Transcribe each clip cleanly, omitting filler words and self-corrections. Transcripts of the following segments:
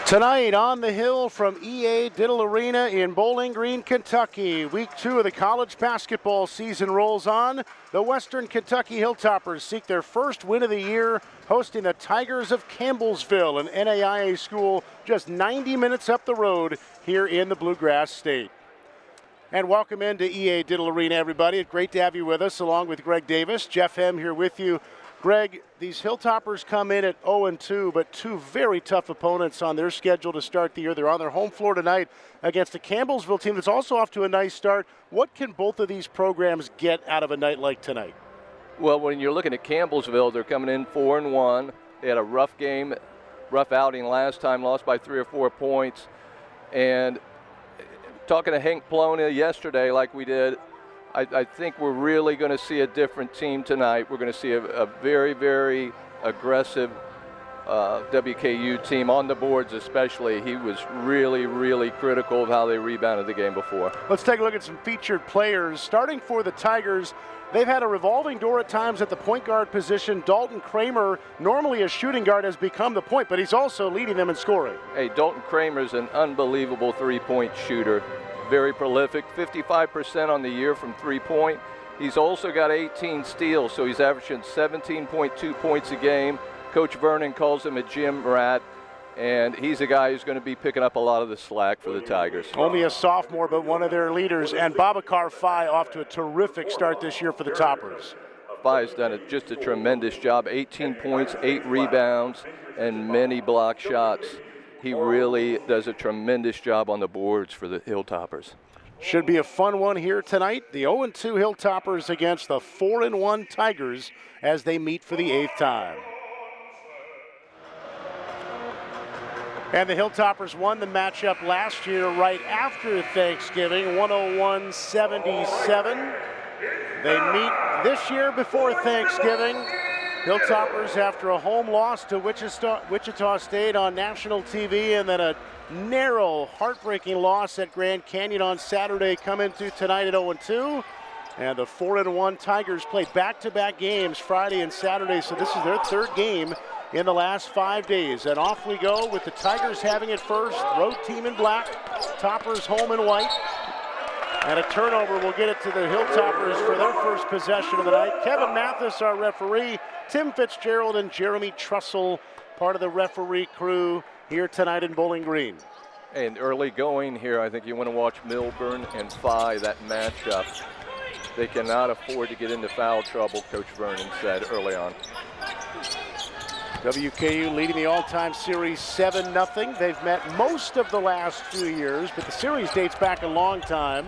Tonight on the Hill from EA Diddle Arena in Bowling Green, Kentucky. Week 2 of the college basketball season rolls on. The Western Kentucky Hilltoppers seek their first win of the year, hosting the Tigers of Campbellsville, an NAIA school just 90 minutes up the road here in the Bluegrass State. And welcome into EA Diddle Arena, everybody. It's great to have you with us, along with Greg Davis. Jeff Hem here with you. Greg, these Hilltoppers come in at 0-2, but two very tough opponents on their schedule to start the year. They're on their home floor tonight against the Campbellsville team that's also off to a nice start. What can both of these programs get out of a night like tonight? Well, when you're looking at Campbellsville, they're coming in 4-1. They had a rough game, rough outing last time, lost by 3 or 4 points. And talking to Hank Plona yesterday like we did, I think we're really going to see a different team tonight. We're going to see a very, very aggressive WKU team on the boards especially. He was really, really critical of how they rebounded the game before. Let's take a look at some featured players. Starting for the Tigers, they've had a revolving door at times at the point guard position. Dalton Kramer, normally a shooting guard, has become the point, but he's also leading them in scoring. Hey, Dalton Kramer is an unbelievable three-point shooter. Very prolific, 55% on the year from three-point. He's also got 18 steals, so he's averaging 17.2 points a game. Coach Vernon calls him a gym rat, and he's a guy who's going to be picking up a lot of the slack for the Tigers. Only a sophomore, but one of their leaders. And Babacar Faye off to a terrific start this year for the Toppers. Faye's done just a tremendous job. 18 points, 8 rebounds, and many block shots. He really does a tremendous job on the boards for the Hilltoppers. Should be a fun one here tonight. The 0-2 Hilltoppers against the 4-1 Tigers as they meet for the 8th time. And the Hilltoppers won the matchup last year right after Thanksgiving, 101-77. They meet this year before Thanksgiving. Hilltoppers after a home loss to Wichita State on national TV, and then a narrow, heartbreaking loss at Grand Canyon on Saturday, come into tonight at 0-2. And the 4-1 Tigers play back-to-back games Friday and Saturday, so this is their 3rd game in the last 5 days. And off we go with the Tigers having it first. Road team in black, Toppers home in white. And a turnover will get it to the Hilltoppers for their first possession of the night. Kevin Mathis, our referee. Tim Fitzgerald and Jeremy Trussell, part of the referee crew here tonight in Bowling Green. And early going here, I think you want to watch Milburn and Faye, that matchup. They cannot afford to get into foul trouble, Coach Vernon said early on. WKU leading the all-time series 7-0. They've met most of the last few years, but the series dates back a long time.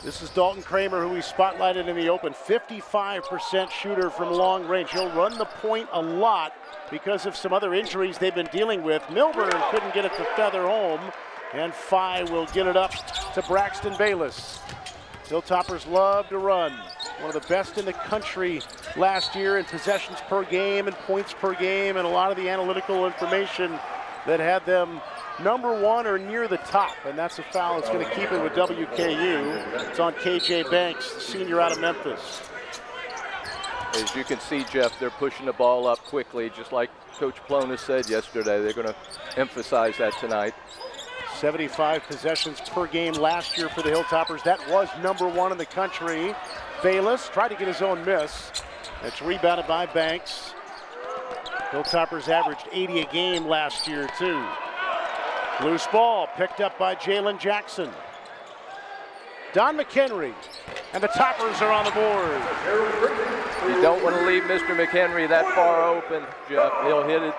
This is Dalton Kramer, who we spotlighted in the open, 55% shooter from long range. He'll run the point a lot because of some other injuries they've been dealing with. Milburn couldn't get it to feather home, and Faye will get it up to Braxton Bayless. Hilltoppers love to run. One of the best in the country last year in possessions per game and points per game, and a lot of the analytical information that had them #1 or near the top, and that's a foul that's going to keep it with WKU. It's on KJ Banks, the senior out of Memphis. As you can see, Jeff, they're pushing the ball up quickly, just like Coach Plona said yesterday. They're going to emphasize that tonight. 75 possessions per game last year for the Hilltoppers. That was #1 in the country. Bayless tried to get his own miss. It's rebounded by Banks. Hilltoppers averaged 80 a game last year, too. Loose ball picked up by Jalen Jackson. Don McHenry, and the Toppers are on the board. You don't want to leave Mr. McHenry that far open, Jeff. He'll hit it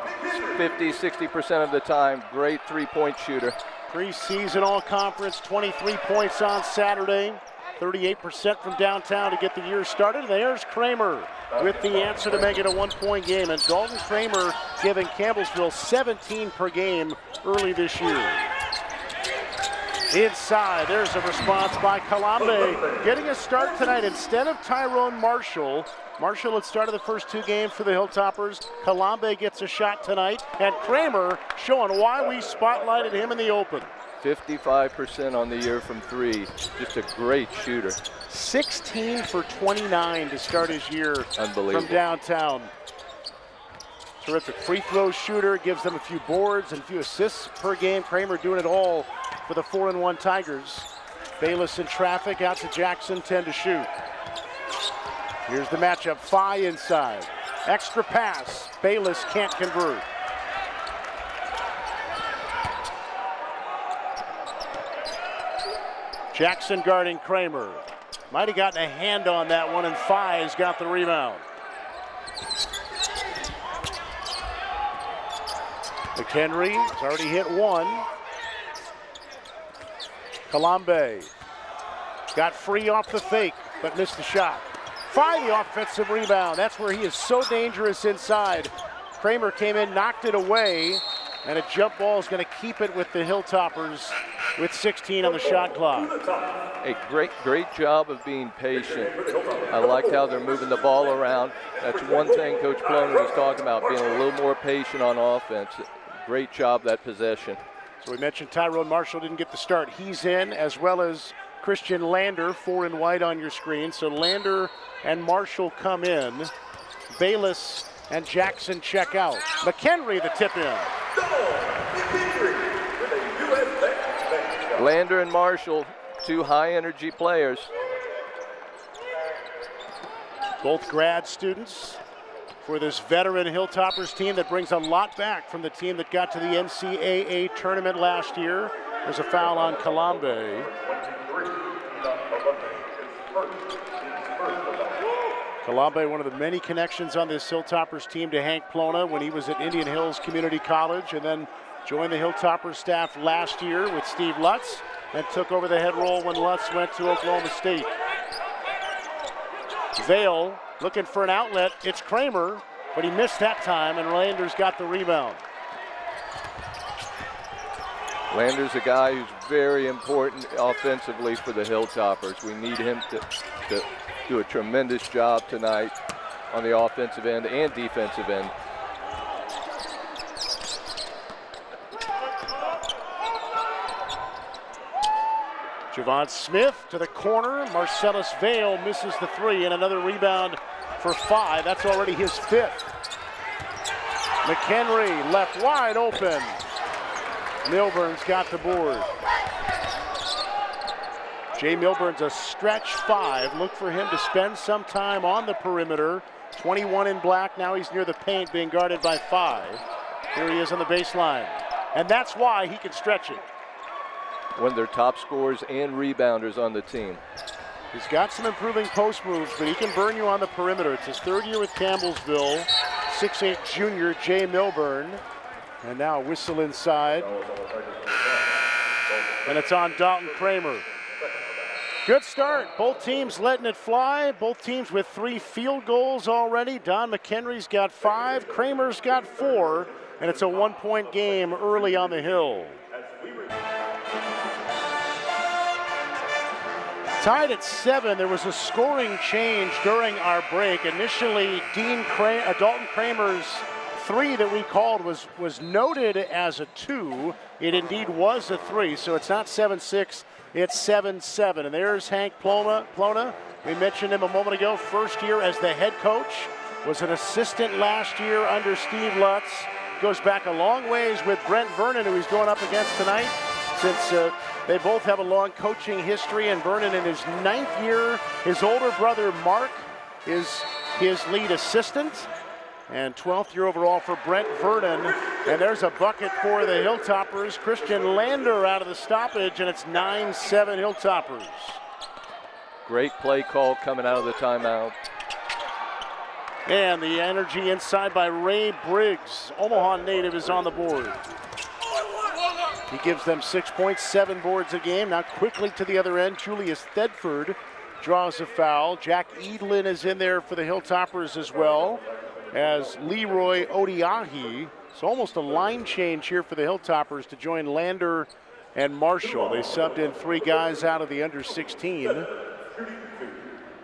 50-60% of the time. Great three-point shooter. Preseason all-conference, 23 points on Saturday. 38% from downtown to get the year started. There's Kramer with the answer to make it a 1-point game. And Dalton Kramer giving Campbellsville 17 per game early this year. Inside, there's a response by Kalambe, getting a start tonight instead of Tyrone Marshall. Marshall had started the first 2 games for the Hilltoppers. Kalambe gets a shot tonight, and Kramer showing why we spotlighted him in the open. 55% on the year from 3. Just a great shooter. 16 for 29 to start his year from downtown. Terrific free throw shooter, gives them a few boards and a few assists per game. Kramer doing it all for the 4-1 Tigers. Bayless in traffic, out to Jackson, 10 to shoot. Here's the matchup, Phi inside. Extra pass, Bayless can't convert. Jackson guarding Kramer. Might have gotten a hand on that one, and Phi's got the rebound. McHenry has already hit one. Kalambe got free off the fake, but missed the shot. Phi the offensive rebound. That's where he is so dangerous inside. Kramer came in, knocked it away, and a jump ball is going to keep it with the Hilltoppers with 16 on the shot clock. A great job of being patient. I liked how they're moving the ball around. That's one thing Coach Ploner was talking about, being a little more patient on offense. Great job that possession. So we mentioned Tyrone Marshall didn't get the start. He's in, as well as Christian Lander, 4 in white on your screen. So Lander and Marshall come in. Bayless and Jackson check out. McHenry the tip in. Lander and Marshall, two high-energy players. Both grad students for this veteran Hilltoppers team that brings a lot back from the team that got to the NCAA tournament last year. There's a foul on Kalambe. Kalambe, one of the many connections on this Hilltoppers team to Hank Plona when he was at Indian Hills Community College, and then joined the Hilltoppers staff last year with Steve Lutz, and took over the head role when Lutz went to Oklahoma State. Vale looking for an outlet. It's Kramer, but he missed that time, and Lander's got the rebound. Lander's a guy who's very important offensively for the Hilltoppers. We need him to do a tremendous job tonight on the offensive end and defensive end. Javon Smith to the corner. Marcellus Vale misses the three, and another rebound for Phi. That's already his fifth. McHenry left wide open. Milburn's got the board. Jay Milburn's a stretch 5. Look for him to spend some time on the perimeter. 21 in black. Now he's near the paint being guarded by Phi. Here he is on the baseline. And that's why he can stretch it. One of their top scorers and rebounders on the team. He's got some improving post moves, but he can burn you on the perimeter. It's his third year with Campbellsville. 6'8" junior Jay Milburn. And now a whistle inside. And it's on Dalton Kramer. Good start. Both teams letting it fly. Both teams with 3 field goals already. Don McHenry's got 5. Kramer's got 4. And it's a 1-point game early on the Hill. Tied at 7, there was a scoring change during our break. Initially, Dalton Kramer's 3 that we called was noted as a 2. It indeed was a 3, so it's not 7-6, it's 7-7. And there's Hank Plona. We mentioned him a moment ago, first year as the head coach. Was an assistant last year under Steve Lutz. Goes back a long ways with Brent Vernon, who he's going up against tonight, since they both have a long coaching history, and Vernon in his 9th year. His older brother Mark is his lead assistant, and 12th year overall for Brent Vernon. And there's a bucket for the Hilltoppers. Christian Lander out of the stoppage, and it's 9-7 Hilltoppers. Great play call coming out of the timeout. And the energy inside by Ray Briggs. Omaha native is on the board. He gives them 6 points, 7 boards a game. Now quickly to the other end, Julius Thedford draws a foul. Jack Edlin is in there for the Hilltoppers as well as Leroy Odiahi. So almost a line change here for the Hilltoppers to join Lander and Marshall. They subbed in 3 guys out of the under 16.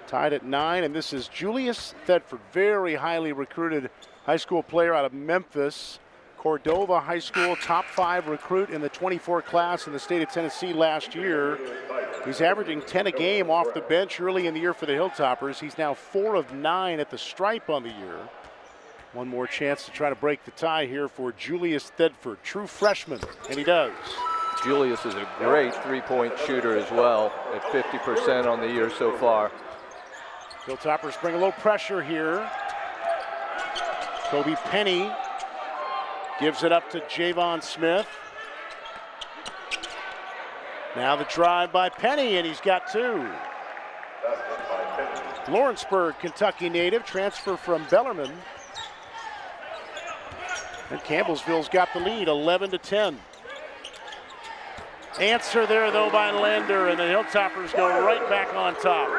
Tied at 9, and this is Julius Thedford, very highly recruited high school player out of Memphis. Cordova High School, top 5 recruit in the 24 class in the state of Tennessee last year. He's averaging 10 a game off the bench early in the year for the Hilltoppers. He's now 4 of 9 at the stripe on the year. One more chance to try to break the tie here for Julius Thedford, true freshman, and he does. Julius is a great three-point shooter as well, at 50% on the year so far. Hilltoppers bring a little pressure here. Kobe Penny gives it up to Javon Smith. Now the drive by Penny, and he's got two. Lawrenceburg, Kentucky native, transfer from Bellarmine. And Campbellsville's got the lead, 11-10. Answer there, though, by Lander, and the Hilltoppers go right back on top.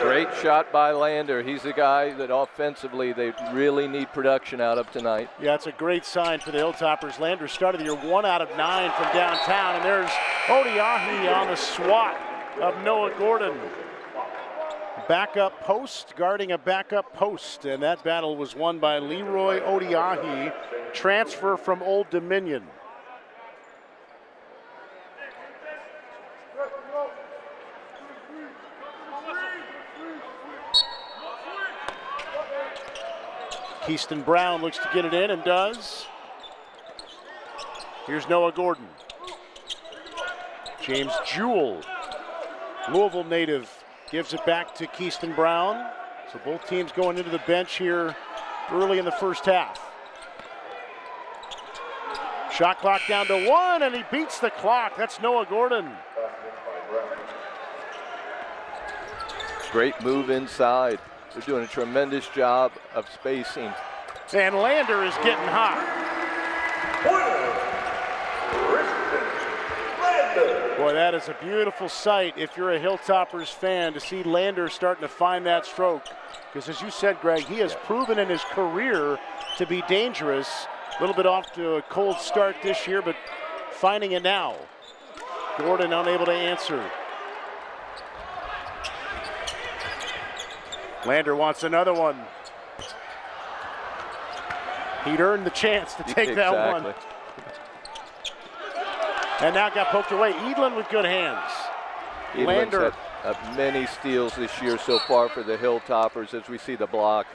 Great shot by Lander. He's the guy that offensively they really need production out of tonight. Yeah, it's a great sign for the Hilltoppers. Lander started the year 1 out of 9 from downtown, and there's Odiahi on the swat of Noah Gordon. Backup post, guarding a backup post, and that battle was won by Leroy Odiahi, transfer from Old Dominion. Keaston Brown looks to get it in and does. Here's Noah Gordon. James Jewell, Louisville native, gives it back to Keaston Brown. So both teams going into the bench here early in the first half. Shot clock down to 1, and he beats the clock. That's Noah Gordon. Great move inside. They're doing a tremendous job of spacing. And Lander is getting hot. Boy, that is a beautiful sight if you're a Hilltoppers fan to see Lander starting to find that stroke. Because as you said, Greg, he has proven in his career to be dangerous. A little bit off to a cold start this year, but finding it now. Gordon unable to answer. Lander wants another one. He'd earned the chance to take that one. And now got poked away. Edlin with good hands. Edlin's Lander had many steals this year so far for the Hilltoppers as we see the block.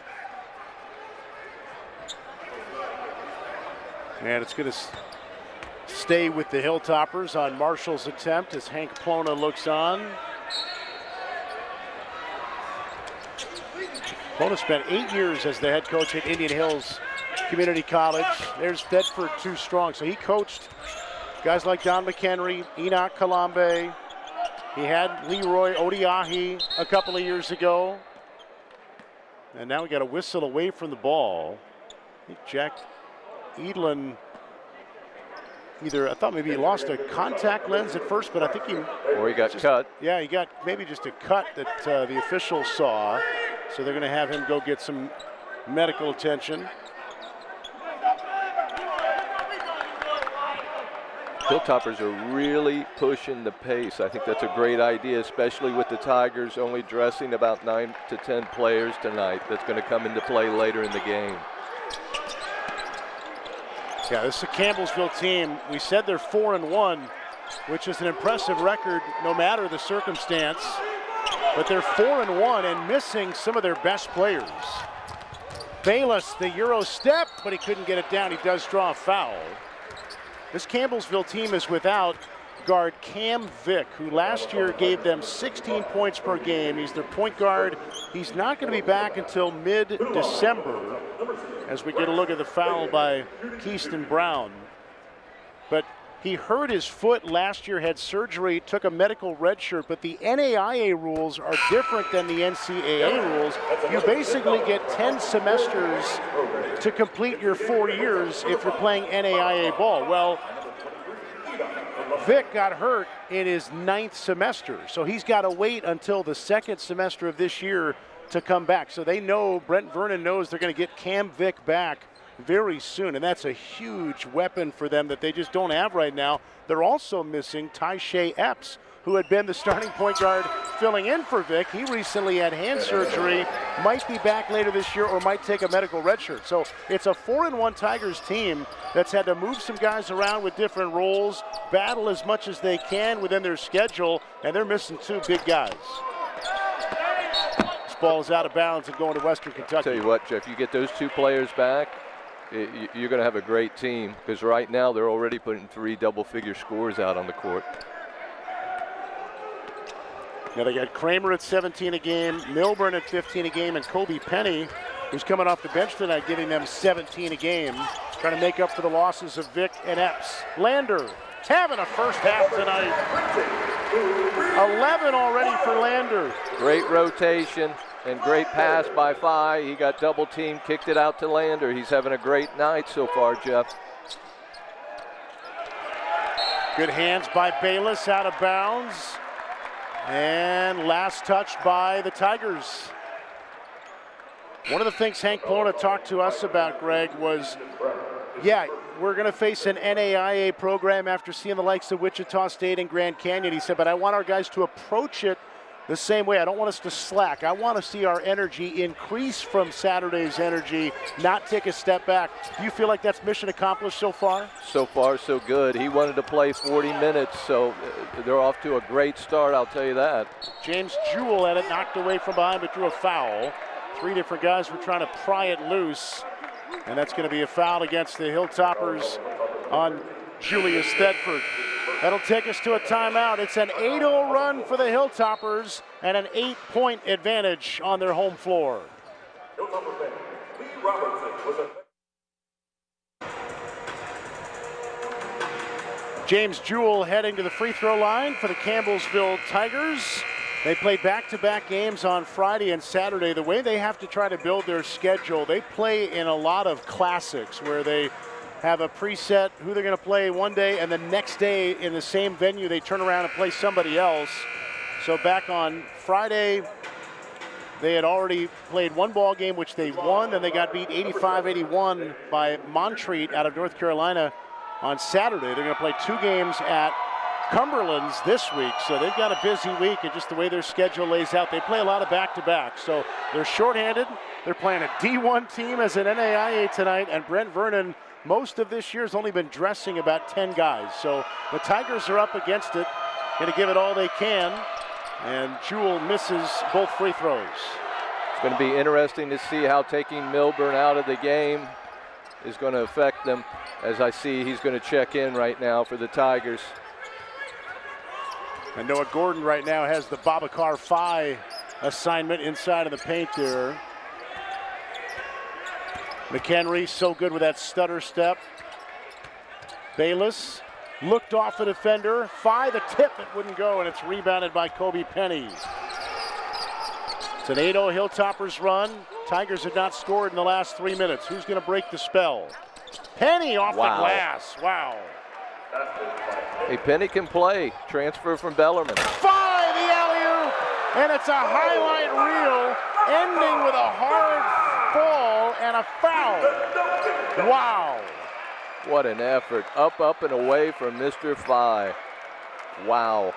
And it's going to stay with the Hilltoppers on Marshall's attempt as Hank Plona looks on. Plona spent 8 years as the head coach at Indian Hills Community College. There's Thedford too strong. So he coached guys like Don McHenry, Enoch Kalambe. He had Leroy Odiahi a couple of years ago. And now we got a whistle away from the ball. I think Jack Edlin I thought maybe he lost a contact lens at first, but I think he got cut. Yeah, he got maybe just a cut that the officials saw. So they're going to have him go get some medical attention. Hilltoppers are really pushing the pace. I think that's a great idea, especially with the Tigers only dressing about 9 to 10 players tonight. That's going to come into play later in the game. Yeah, this is a Campbellsville team. We said they're 4-1, which is an impressive record no matter the circumstance. But they're 4-1 and missing some of their best players. Bayless, the Euro step, but he couldn't get it down. He does draw a foul. This Campbellsville team is without guard Cam Vick, who last year gave them 16 points per game. He's their point guard. He's not going to be back until mid-December as we get a look at the foul by Keaston Brown. But he hurt his foot last year, had surgery, took a medical red shirt, but the NAIA rules are different than the NCAA rules. You basically get 10 semesters to complete your 4 years if you're playing NAIA ball. Well, Vick got hurt in his 9th semester, so he's got to wait until the 2nd semester of this year to come back. So they know, Brent Vernon knows they're going to get Cam Vick back very soon, and that's a huge weapon for them that they just don't have right now. They're also missing Ty-Shay Epps, who had been the starting point guard filling in for Vick. He recently had hand surgery, might be back later this year or might take a medical redshirt. So it's a 4-1 Tigers team that's had to move some guys around with different roles, battle as much as they can within their schedule, and they're missing 2 big guys. ball is out of bounds and going to Western Kentucky. I'll tell you what, Jeff, you get those 2 players back, you're going to have a great team, because right now they're already putting 3 double-figure scores out on the court. Now they got Kramer at 17 a game, Milburn at 15 a game, and Kobe Penny, who's coming off the bench tonight, giving them 17 a game, trying to make up for the losses of Vic and Epps. Lander having a first half tonight. 11 already for Lander. Great rotation and great pass by Phi. He got double teamed, kicked it out to Lander. He's having a great night so far, Jeff. Good hands by Bayless, out of bounds. And last touch by the Tigers. One of the things Hank Plona talked to us about, Greg, was, yeah, we're going to face an NAIA program after seeing the likes of Wichita State and Grand Canyon. He said, but I want our guys to approach it the same way. I don't want us to slack. I want to see our energy increase from Saturday's energy, not take a step back. Do you feel like that's mission accomplished so far? So far, so good. He wanted to play 40 minutes, so they're off to a great start, I'll tell you that. James Jewell had it knocked away from behind, but drew a foul. 3 different guys were trying to pry it loose, and that's going to be a foul against the Hilltoppers on Julius Thedford. That'll take us to a timeout. It's an 8-0 run for the Hilltoppers and an 8-point advantage on their home floor. James Jewell heading to the free throw line for the Campbellsville Tigers. They played back-to-back games on Friday and Saturday. The way they have to try to build their schedule, they play in a lot of classics where they have a preset who they're going to play one day, and the next day in the same venue they turn around and play somebody else. So back on Friday, they had already played one ball game, which they won, and they got beat 85-81 by Montreat out of North Carolina on Saturday. They're going to play 2 games at Cumberland's this week, so they've got a busy week, and just the way their schedule lays out, they play a lot of back-to-back. So they're shorthanded. They're playing a D1 team as an NAIA tonight, and Brent Vernon most of this year has only been dressing about 10 guys. So the Tigers are up against it, going to give it all they can, and Jewell misses both free throws. It's going to be interesting to see how taking Milburn out of the game is going to affect them. As I see, he's going to check in right now for the Tigers. And Noah Gordon right now has the Babacar Phi assignment inside of the paint there. McHenry so good with that stutter step. Bayless looked off the defender. Phi the tip, it wouldn't go, and it's rebounded by Kobe Penny. It's an 8-0 Hilltoppers run. Tigers have not scored in the last 3 minutes. Who's going to break the spell? Penny off the glass. Wow. Hey, Penny can play. Transfer from Bellarmine. Phi the alley-oop, and it's a highlight reel ending with a hard fall and a foul. Wow. What an effort. Up, up, and away from Mr. Phi. Wow.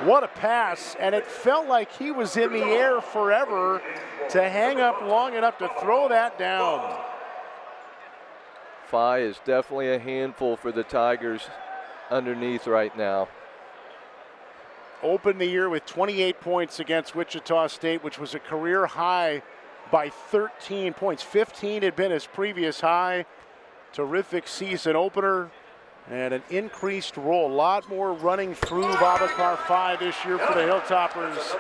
What a pass, and it felt like he was in the air forever to hang up long enough to throw that down. Phi is definitely a handful for the Tigers underneath right now. Opened the year with 28 points against Wichita State, which was a career high by 13 points. 15 had been his previous high. Terrific season opener and an increased role. A lot more running through Babacar Phi this year for the Hilltoppers.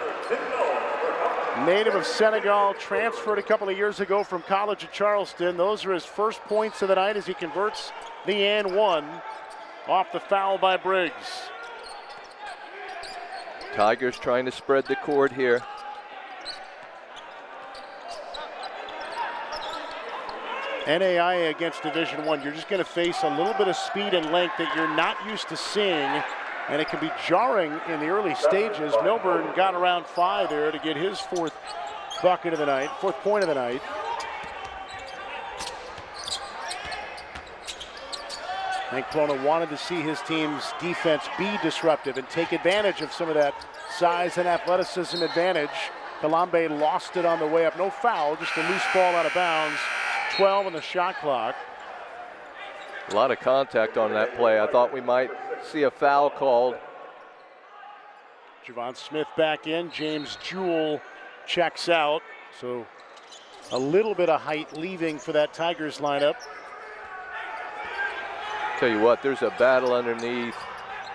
Native of Senegal, transferred a couple of years ago from college at Charleston. Those are his first points of the night as he converts the and one off the foul by Briggs. Tigers trying to spread the court here. NAIA against Division I, you're just going to face a little bit of speed and length that you're not used to seeing, and it can be jarring in the early stages. Milburn got around Phi there to get his fourth point of the night. Hank Plona wanted to see his team's defense be disruptive and take advantage of some of that size and athleticism advantage. Kalambe lost it on the way up. No foul, just a loose ball out of bounds. 12 on the shot clock. A lot of contact on that play. I thought we might see a foul called. Javon Smith back in. James Jewell checks out. So a little bit of height leaving for that Tigers lineup. Tell you what, there's a battle underneath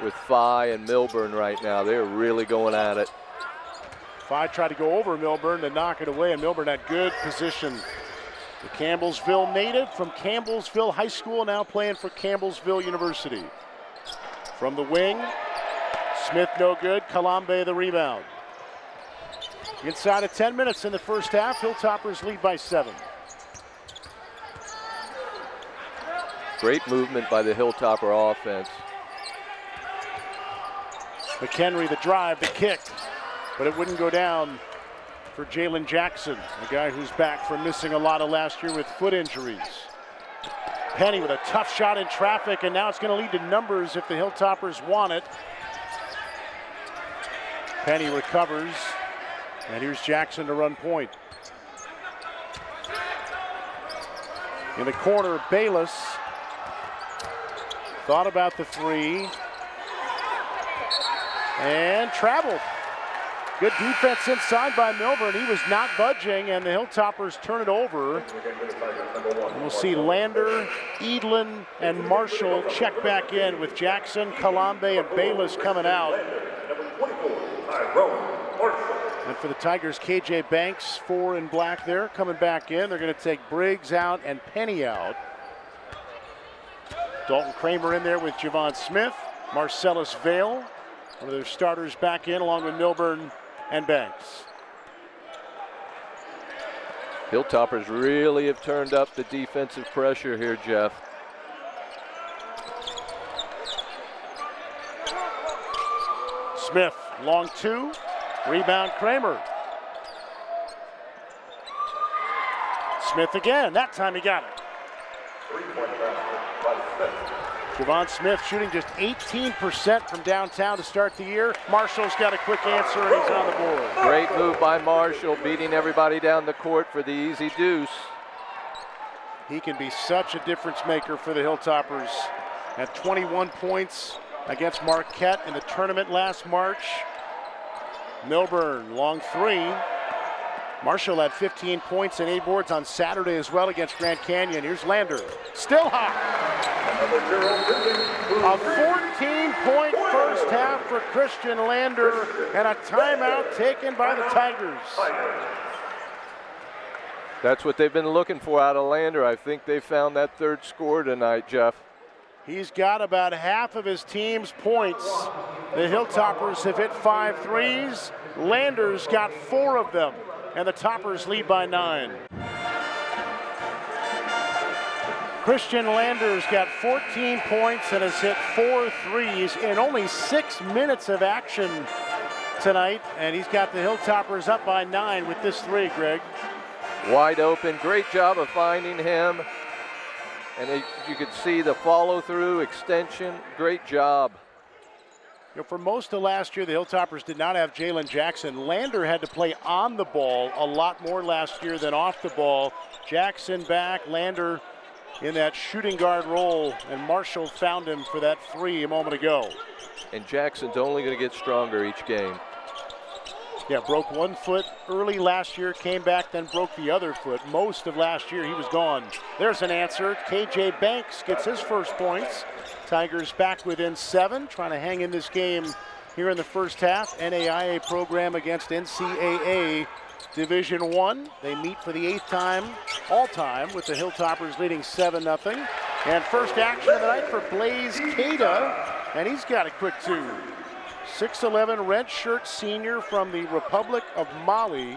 with Phi and Milburn right now. They're really going at it. Phi tried to go over Milburn to knock it away, and Milburn had good position. The Campbellsville native from Campbellsville High School, now playing for Campbellsville University. From the wing, Smith no good, Kalambe the rebound. Inside of 10 minutes in the first half, Hilltoppers lead by 7. Great movement by the Hilltopper offense. McHenry the drive, the kick, but it wouldn't go down for Jalen Jackson, a guy who's back from missing a lot of last year with foot injuries. Penny with a tough shot in traffic, and now it's going to lead to numbers if the Hilltoppers want it. Penny recovers, and here's Jackson to run point. In the corner, Bayless thought about the three and traveled. Good defense inside by Milburn. He was not budging, and the Hilltoppers turn it over. And we'll see Lander, Edlin, and Marshall check back in with Jackson, Kalambe, and Bayless coming out. And for the Tigers, KJ Banks, 4 in black there, coming back in. They're going to take Briggs out and Penny out. Dalton Kramer in there with Javon Smith. Marcellus Vale, one of their starters, back in along with Milburn and Banks. Hilltoppers really have turned up the defensive pressure here, Jeff. Smith, long 2, rebound Kramer. Smith again, that time he got it. Javon Smith shooting just 18% from downtown to start the year. Marshall's got a quick answer, and he's on the board. Great move by Marshall, beating everybody down the court for the easy deuce. He can be such a difference maker for the Hilltoppers. At 21 points against Marquette in the tournament last March. Milburn, long 3. Marshall had 15 points and 8 boards on Saturday as well against Grand Canyon. Here's Lander, still hot. A 14-point first half for Christian Lander, and a timeout taken by the Tigers. That's what they've been looking for out of Lander. I think they found that third score tonight, Jeff. He's got about half of his team's points. The Hilltoppers have hit 5 threes. Lander's got 4 of them, and the Toppers lead by 9. Christian Lander's got 14 points and has hit 4 threes in only 6 minutes of action tonight, and he's got the Hilltoppers up by 9 with this 3, Greg. Wide open, great job of finding him. And you could see the follow through, extension, great job. You know, for most of last year, the Hilltoppers did not have Jalen Jackson. Lander had to play on the ball a lot more last year than off the ball. Jackson back, Lander in that shooting guard role, and Marshall found him for that 3 a moment ago. And Jackson's only going to get stronger each game. Yeah, broke 1 foot early last year, came back, then broke the other foot. Most of last year, he was gone. There's an answer. KJ Banks gets his first points. Tigers back within 7, trying to hang in this game here in the first half. NAIA program against NCAA Division I. They meet for the 8th time all-time with the Hilltoppers leading 7-0. And first action of the night for Blaze Keita, and he's got a quick 2. 6'11" redshirt senior from the Republic of Mali.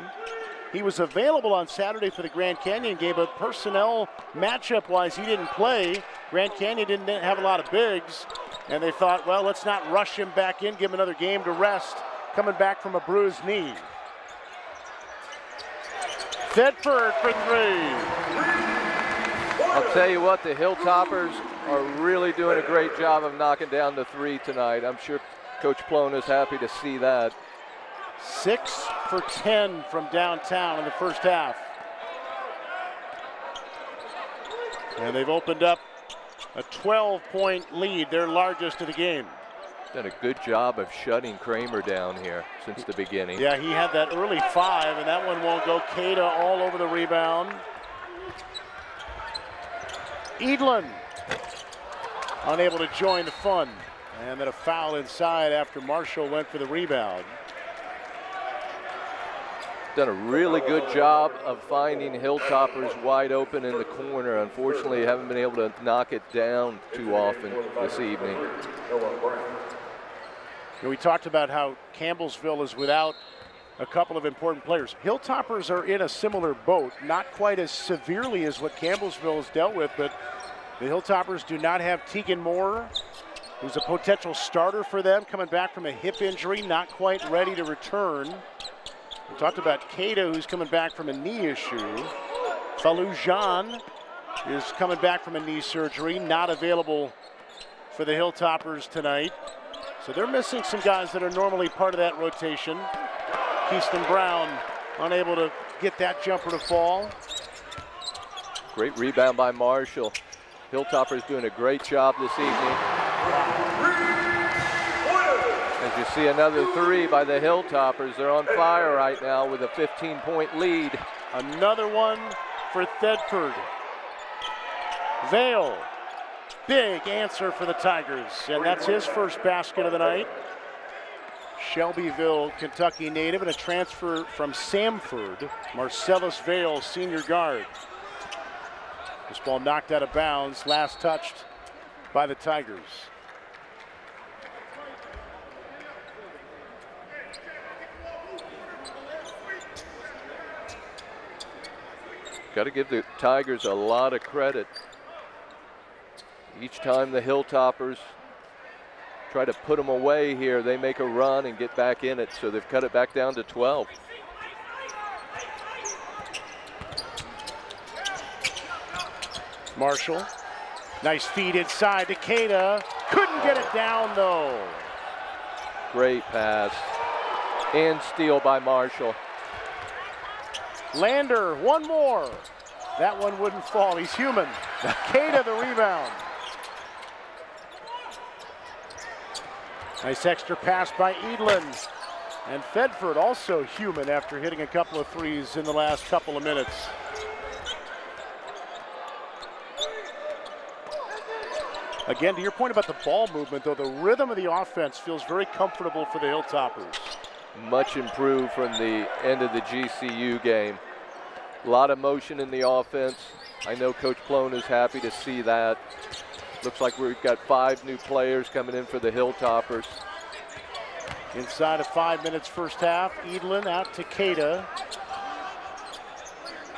He was available on Saturday for the Grand Canyon game, but personnel matchup-wise, he didn't play. Grand Canyon didn't have a lot of bigs, and they thought, well, let's not rush him back in, give him another game to rest, coming back from a bruised knee. Thetford for 3. I'll tell you what, the Hilltoppers are really doing a great job of knocking down the 3 tonight. I'm sure Coach Plone is happy to see that. 6 for 10 from downtown in the first half. And they've opened up a 12-point lead, their largest of the game. Done a good job of shutting Kramer down here since the beginning. Yeah, he had that early 5, and that one won't go. Cada all over the rebound. Edlin unable to join the fun. And then a foul inside after Marshall went for the rebound. Done a really good job of finding Hilltoppers wide open in the corner. Unfortunately, haven't been able to knock it down too often this evening. We talked about how Campbellsville is without a couple of important players. Hilltoppers are in a similar boat, not quite as severely as what Campbellsville has dealt with, but the Hilltoppers do not have Tegan Moore, who's a potential starter for them, coming back from a hip injury, not quite ready to return. We talked about Cada, who's coming back from a knee issue. Falou Jean is coming back from a knee surgery, not available for the Hilltoppers tonight. So they're missing some guys that are normally part of that rotation. Keyston Brown unable to get that jumper to fall. Great rebound by Marshall. Hilltoppers doing a great job this evening. As you see another 3 by the Hilltoppers. They're on fire right now with a 15-point lead. Another one for Thedford. Vale, big answer for the Tigers, and that's his first basket of the night. Shelbyville, Kentucky native, and a transfer from Samford, Marcellus Vale, senior guard. This ball knocked out of bounds, last touched by the Tigers. Got to give the Tigers a lot of credit. Each time the Hilltoppers try to put them away here, they make a run and get back in it, so they've cut it back down to 12. Marshall, nice feed inside to Cada. Couldn't get it down though. Great pass and steal by Marshall. Lander, one more. That one wouldn't fall, he's human. Cada the rebound. Nice extra pass by Edlin. And Thedford also human after hitting a couple of threes in the last couple of minutes. Again, to your point about the ball movement, though, the rhythm of the offense feels very comfortable for the Hilltoppers. Much improved from the end of the GCU game. A lot of motion in the offense. I know Coach Plone is happy to see that. Looks like we've got 5 new players coming in for the Hilltoppers. Inside of 5 minutes first half, Edlin out to Cada.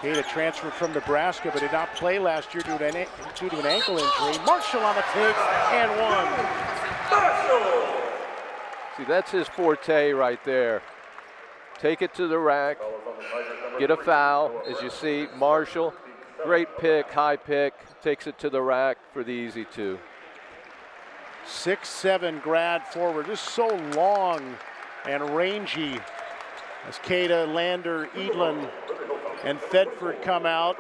Cada transferred from Nebraska, but did not play last year due to an ankle injury. Marshall on the take, and one. See, that's his forte right there. Take it to the rack, get a foul. As you see, Marshall, great pick, high pick, takes it to the rack for the easy 2. 6'7" grad forward, just so long and rangy as Cada, Lander, Edlin, and Thedford come out.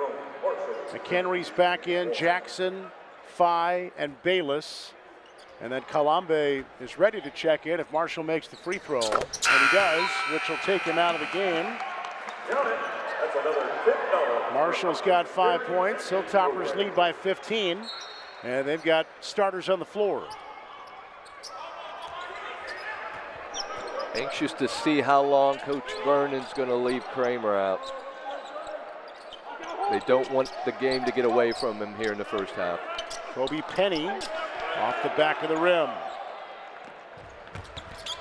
McHenry's back in, Jackson, Phi, and Bayless. And then Kalambe is ready to check in if Marshall makes the free throw. And he does, which will take him out of the game. Marshall's got 5 points. Hilltoppers lead by 15. And they've got starters on the floor. Anxious to see how long Coach Vernon's going to leave Kramer out. They don't want the game to get away from him here in the first half. Kobe Penny off the back of the rim.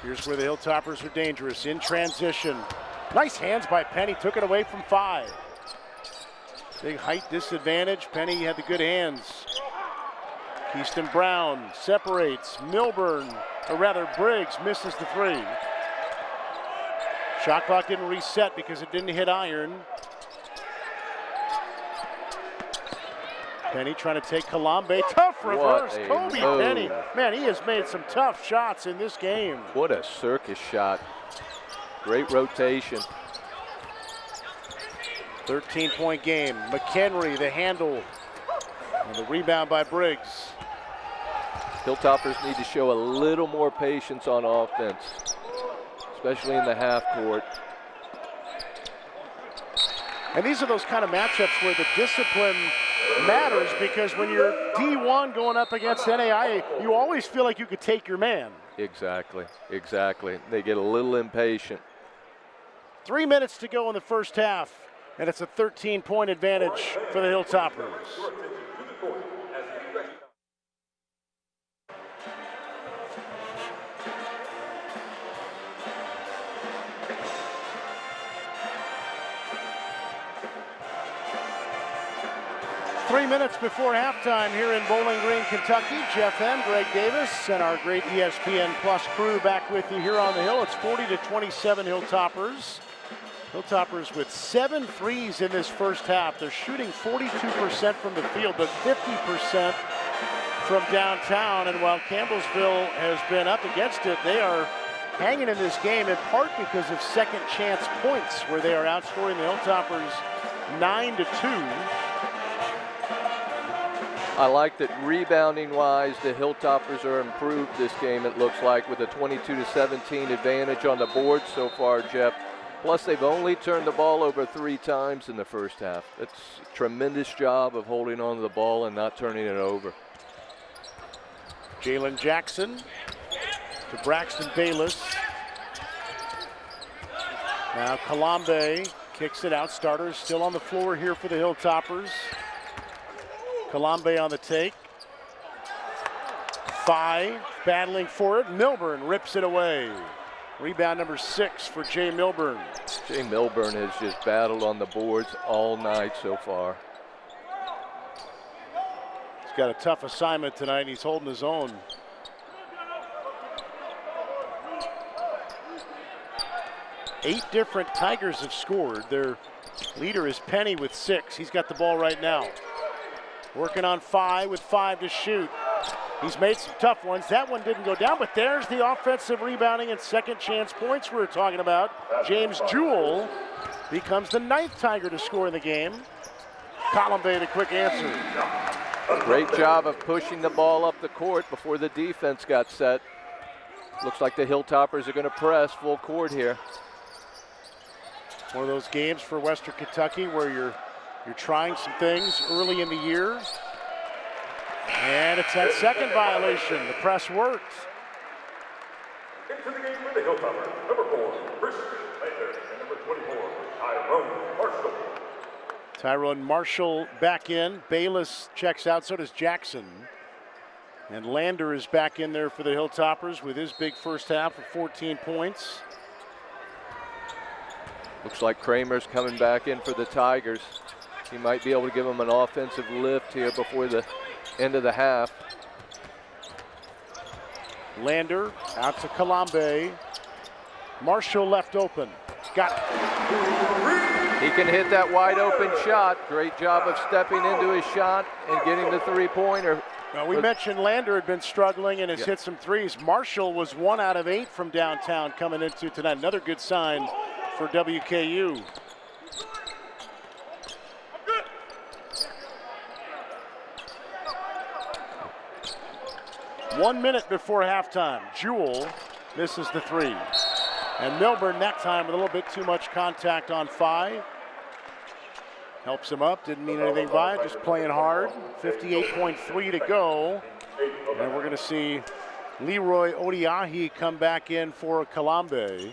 Here's where the Hilltoppers are dangerous. In transition. Nice hands by Penny. Took it away from 5. Big height disadvantage. Penny had the good hands. Keyston Brown separates. Milburn, or rather Briggs, misses the 3. Shot clock didn't reset because it didn't hit iron. Penny trying to take Kalambe. Tough reverse. Kobe Penny. Man, he has made some tough shots in this game. What a circus shot. Great rotation. 13-point game. McHenry, the handle. And the rebound by Briggs. Hilltoppers need to show a little more patience on offense, especially in the half court. And these are those kind of matchups where the discipline matters, because when you're D1 going up against NAIA, you always feel like you could take your man. Exactly, exactly. They get a little impatient. 3 minutes to go in the first half, and it's a 13-point advantage for the Hilltoppers. Three minutes before halftime here in Bowling Green, Kentucky. Jeff M., Greg Davis, and our great ESPN Plus crew back with you here on the Hill. It's 40-27 Hilltoppers. Hilltoppers with 7 threes in this first half. They're shooting 42% from the field, but 50% from downtown. And while Campbellsville has been up against it, they are hanging in this game in part because of second chance points, where they are outscoring the Hilltoppers 9-2. I like that rebounding-wise, the Hilltoppers are improved this game, it looks like, with a 22-17 advantage on the board so far, Jeff. Plus, they've only turned the ball over 3 times in the first half. That's a tremendous job of holding on to the ball and not turning it over. Jalen Jackson to Braxton Bayless. Now Kalambe kicks it out. Starters still on the floor here for the Hilltoppers. Kalambe on the take. Phi battling for it. Milburn rips it away. Rebound number 6 for Jay Milburn. Jay Milburn has just battled on the boards all night so far. He's got a tough assignment tonight, and he's holding his own. Eight different Tigers have scored. Their leader is Penny with 6. He's got the ball right now. Working on Phi with 5 to shoot. He's made some tough ones. That one didn't go down, but there's the offensive rebounding and second chance points we were talking about. James Jewell becomes the 9th Tiger to score in the game. Kalambe the quick answer. Great job of pushing the ball up the court before the defense got set. Looks like the Hilltoppers are going to press full court here. One of those games for Western Kentucky where you're trying some things early in the year. And it's that second violation. The press works. Into the game for the Hilltopper, number 4, Christian Lander, and number 24, Tyrone Marshall. Tyrone Marshall back in. Bayless checks out, so does Jackson. And Lander is back in there for the Hilltoppers with his big first half of 14 points. Looks like Kramer's coming back in for the Tigers. He might be able to give them an offensive lift here before the end of the half. Lander out to Kalambe. Marshall left open. Got it. He can hit that wide open shot. Great job of stepping into his shot and getting the 3-pointer. Now, we mentioned Lander had been struggling and has hit some threes. Marshall was 1 out of 8 from downtown coming into tonight. Another good sign for WKU. One minute before halftime. Jewell misses the 3. And Milburn that time with a little bit too much contact on Phi. Helps him up, didn't mean anything by it, just playing hard. 58.3 to go. And we're gonna see Leroy Odiahi come back in for Kalambe.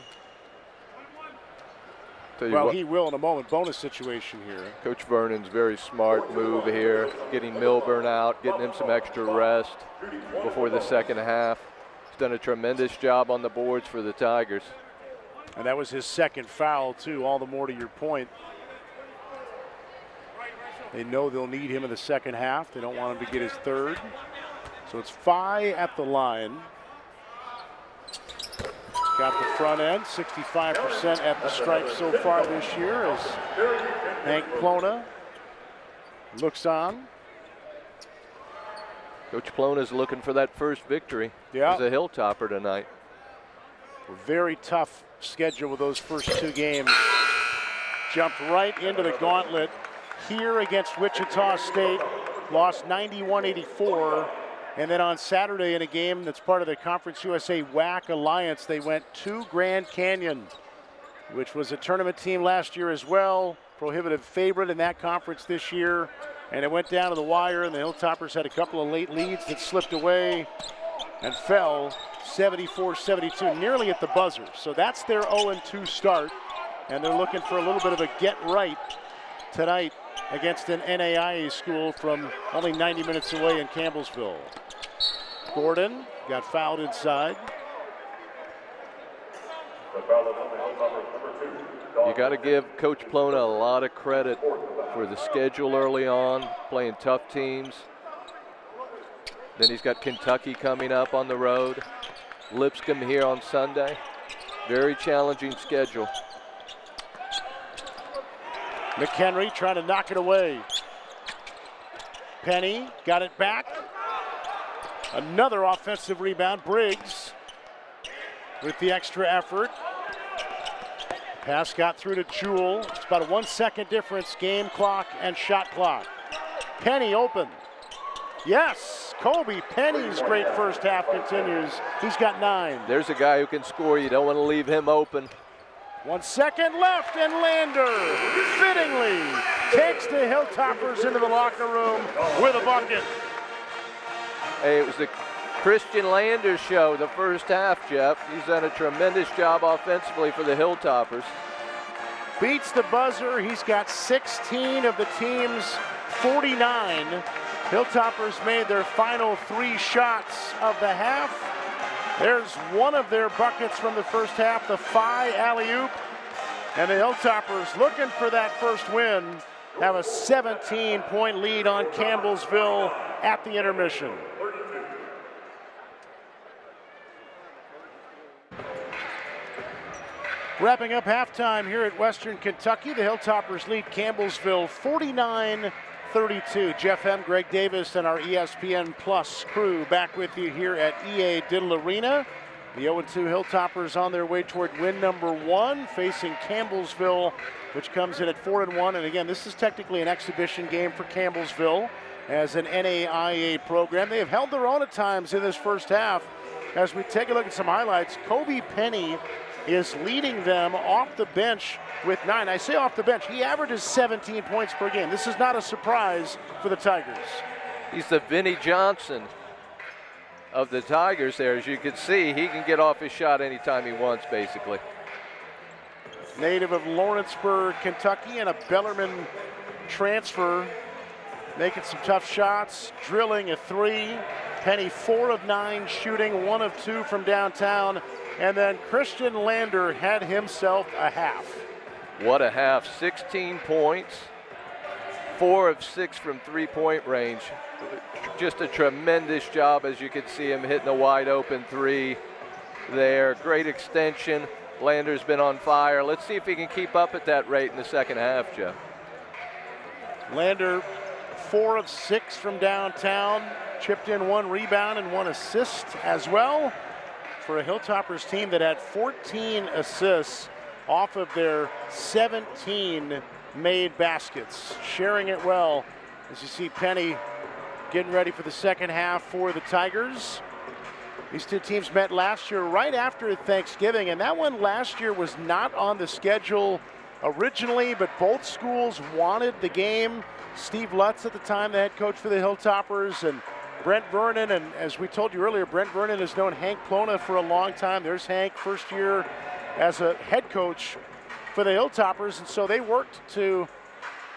Well, he will in a moment. Bonus situation here. Coach Vernon's very smart move here, getting Milburn out, getting him some extra rest before the second half. He's done a tremendous job on the boards for the Tigers. And that was his second foul, too, all the more to your point. They know they'll need him in the second half. They don't want him to get his 3rd. So it's Phi at the line. Got the front end, 65% at the stripe so far this year as Hank Plona looks on. Coach Plona's looking for that first victory as a Hilltopper tonight. A very tough schedule with those first 2 games. Jumped right into the gauntlet here against Wichita State. Lost 91-84. And then on Saturday in a game that's part of the Conference USA WAC Alliance, they went to Grand Canyon, which was a tournament team last year as well, prohibitive favorite in that conference this year. And it went down to the wire, and the Hilltoppers had a couple of late leads that slipped away and fell 74-72, nearly at the buzzer. So that's their 0-2 start, and they're looking for a little bit of a get right tonight against an NAIA school from only 90 minutes away in Campbellsville. Gordon got fouled inside. You got to give Coach Plona a lot of credit for the schedule early on, playing tough teams. Then he's got Kentucky coming up on the road, Lipscomb here on Sunday. Very challenging schedule. McHenry trying to knock it away. Penny got it back. Another offensive rebound. Briggs with the extra effort. Pass got through to Jewell. It's about a 1 second difference, game clock and shot clock. Penny open. Yes, Kobe Penny's great first half continues. He's got 9. There's a guy who can score. You don't want to leave him open. 1 second left, and Lander fittingly takes the Hilltoppers into the locker room with a bucket. Hey, it was the Christian Lander show the first half, Jeff. He's done a tremendous job offensively for the Hilltoppers. Beats the buzzer. He's got 16 of the team's 49. Hilltoppers made their final 3 shots of the half. There's one of their buckets from the first half, the Phi alley-oop. And the Hilltoppers, looking for that first win, have a 17-point lead on Campbellsville at the intermission. Wrapping up halftime here at Western Kentucky, the Hilltoppers lead Campbellsville 49-32. Jeff M., Greg Davis, and our ESPN Plus crew back with you here at EA Diddle Arena. The 0-2 Hilltoppers on their way toward win number 1, facing Campbellsville, which comes in at 4-1. And again, this is technically an exhibition game for Campbellsville as an NAIA program. They have held their own at times in this first half. As we take a look at some highlights, Kobe Penny is leading them off the bench with 9. I say off the bench, he averages 17 points per game. This is not a surprise for the Tigers. He's the Vinnie Johnson of the Tigers there. As you can see, he can get off his shot anytime he wants, basically. Native of Lawrenceburg, Kentucky, and a Bellarmine transfer, making some tough shots, drilling a 3. Penny 4 of 9 shooting, 1 of 2 from downtown. And then Christian Lander had himself a half. What a half, 16 points, 4 of 6 from three-point range. Just a tremendous job, as you can see him hitting a wide open 3 there. Great extension. Lander's been on fire. Let's see if he can keep up at that rate in the second half, Jeff. Lander 4 of 6 from downtown, chipped in 1 rebound and 1 assist as well, for a Hilltoppers team that had 14 assists off of their 17 made baskets. Sharing it well as you see Penny getting ready for the second half for the Tigers. These two teams met last year right after Thanksgiving, and that one last year was not on the schedule originally, but both schools wanted the game. Steve Lutz at the time, the head coach for the Hilltoppers, and Brent Vernon, and as we told you earlier, Brent Vernon has known Hank Plona for a long time. There's Hank, first year as a head coach for the Hilltoppers, and so they worked to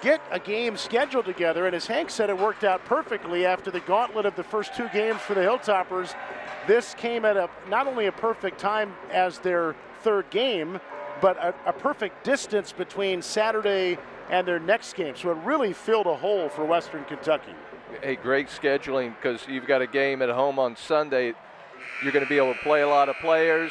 get a game scheduled together, and as Hank said, it worked out perfectly after the gauntlet of the first 2 games for the Hilltoppers. This came at not only a perfect time as their 3rd game, but a perfect distance between Saturday and their next game. So it really filled a hole for Western Kentucky. Hey, great scheduling, because you've got a game at home on Sunday. You're going to be able to play a lot of players,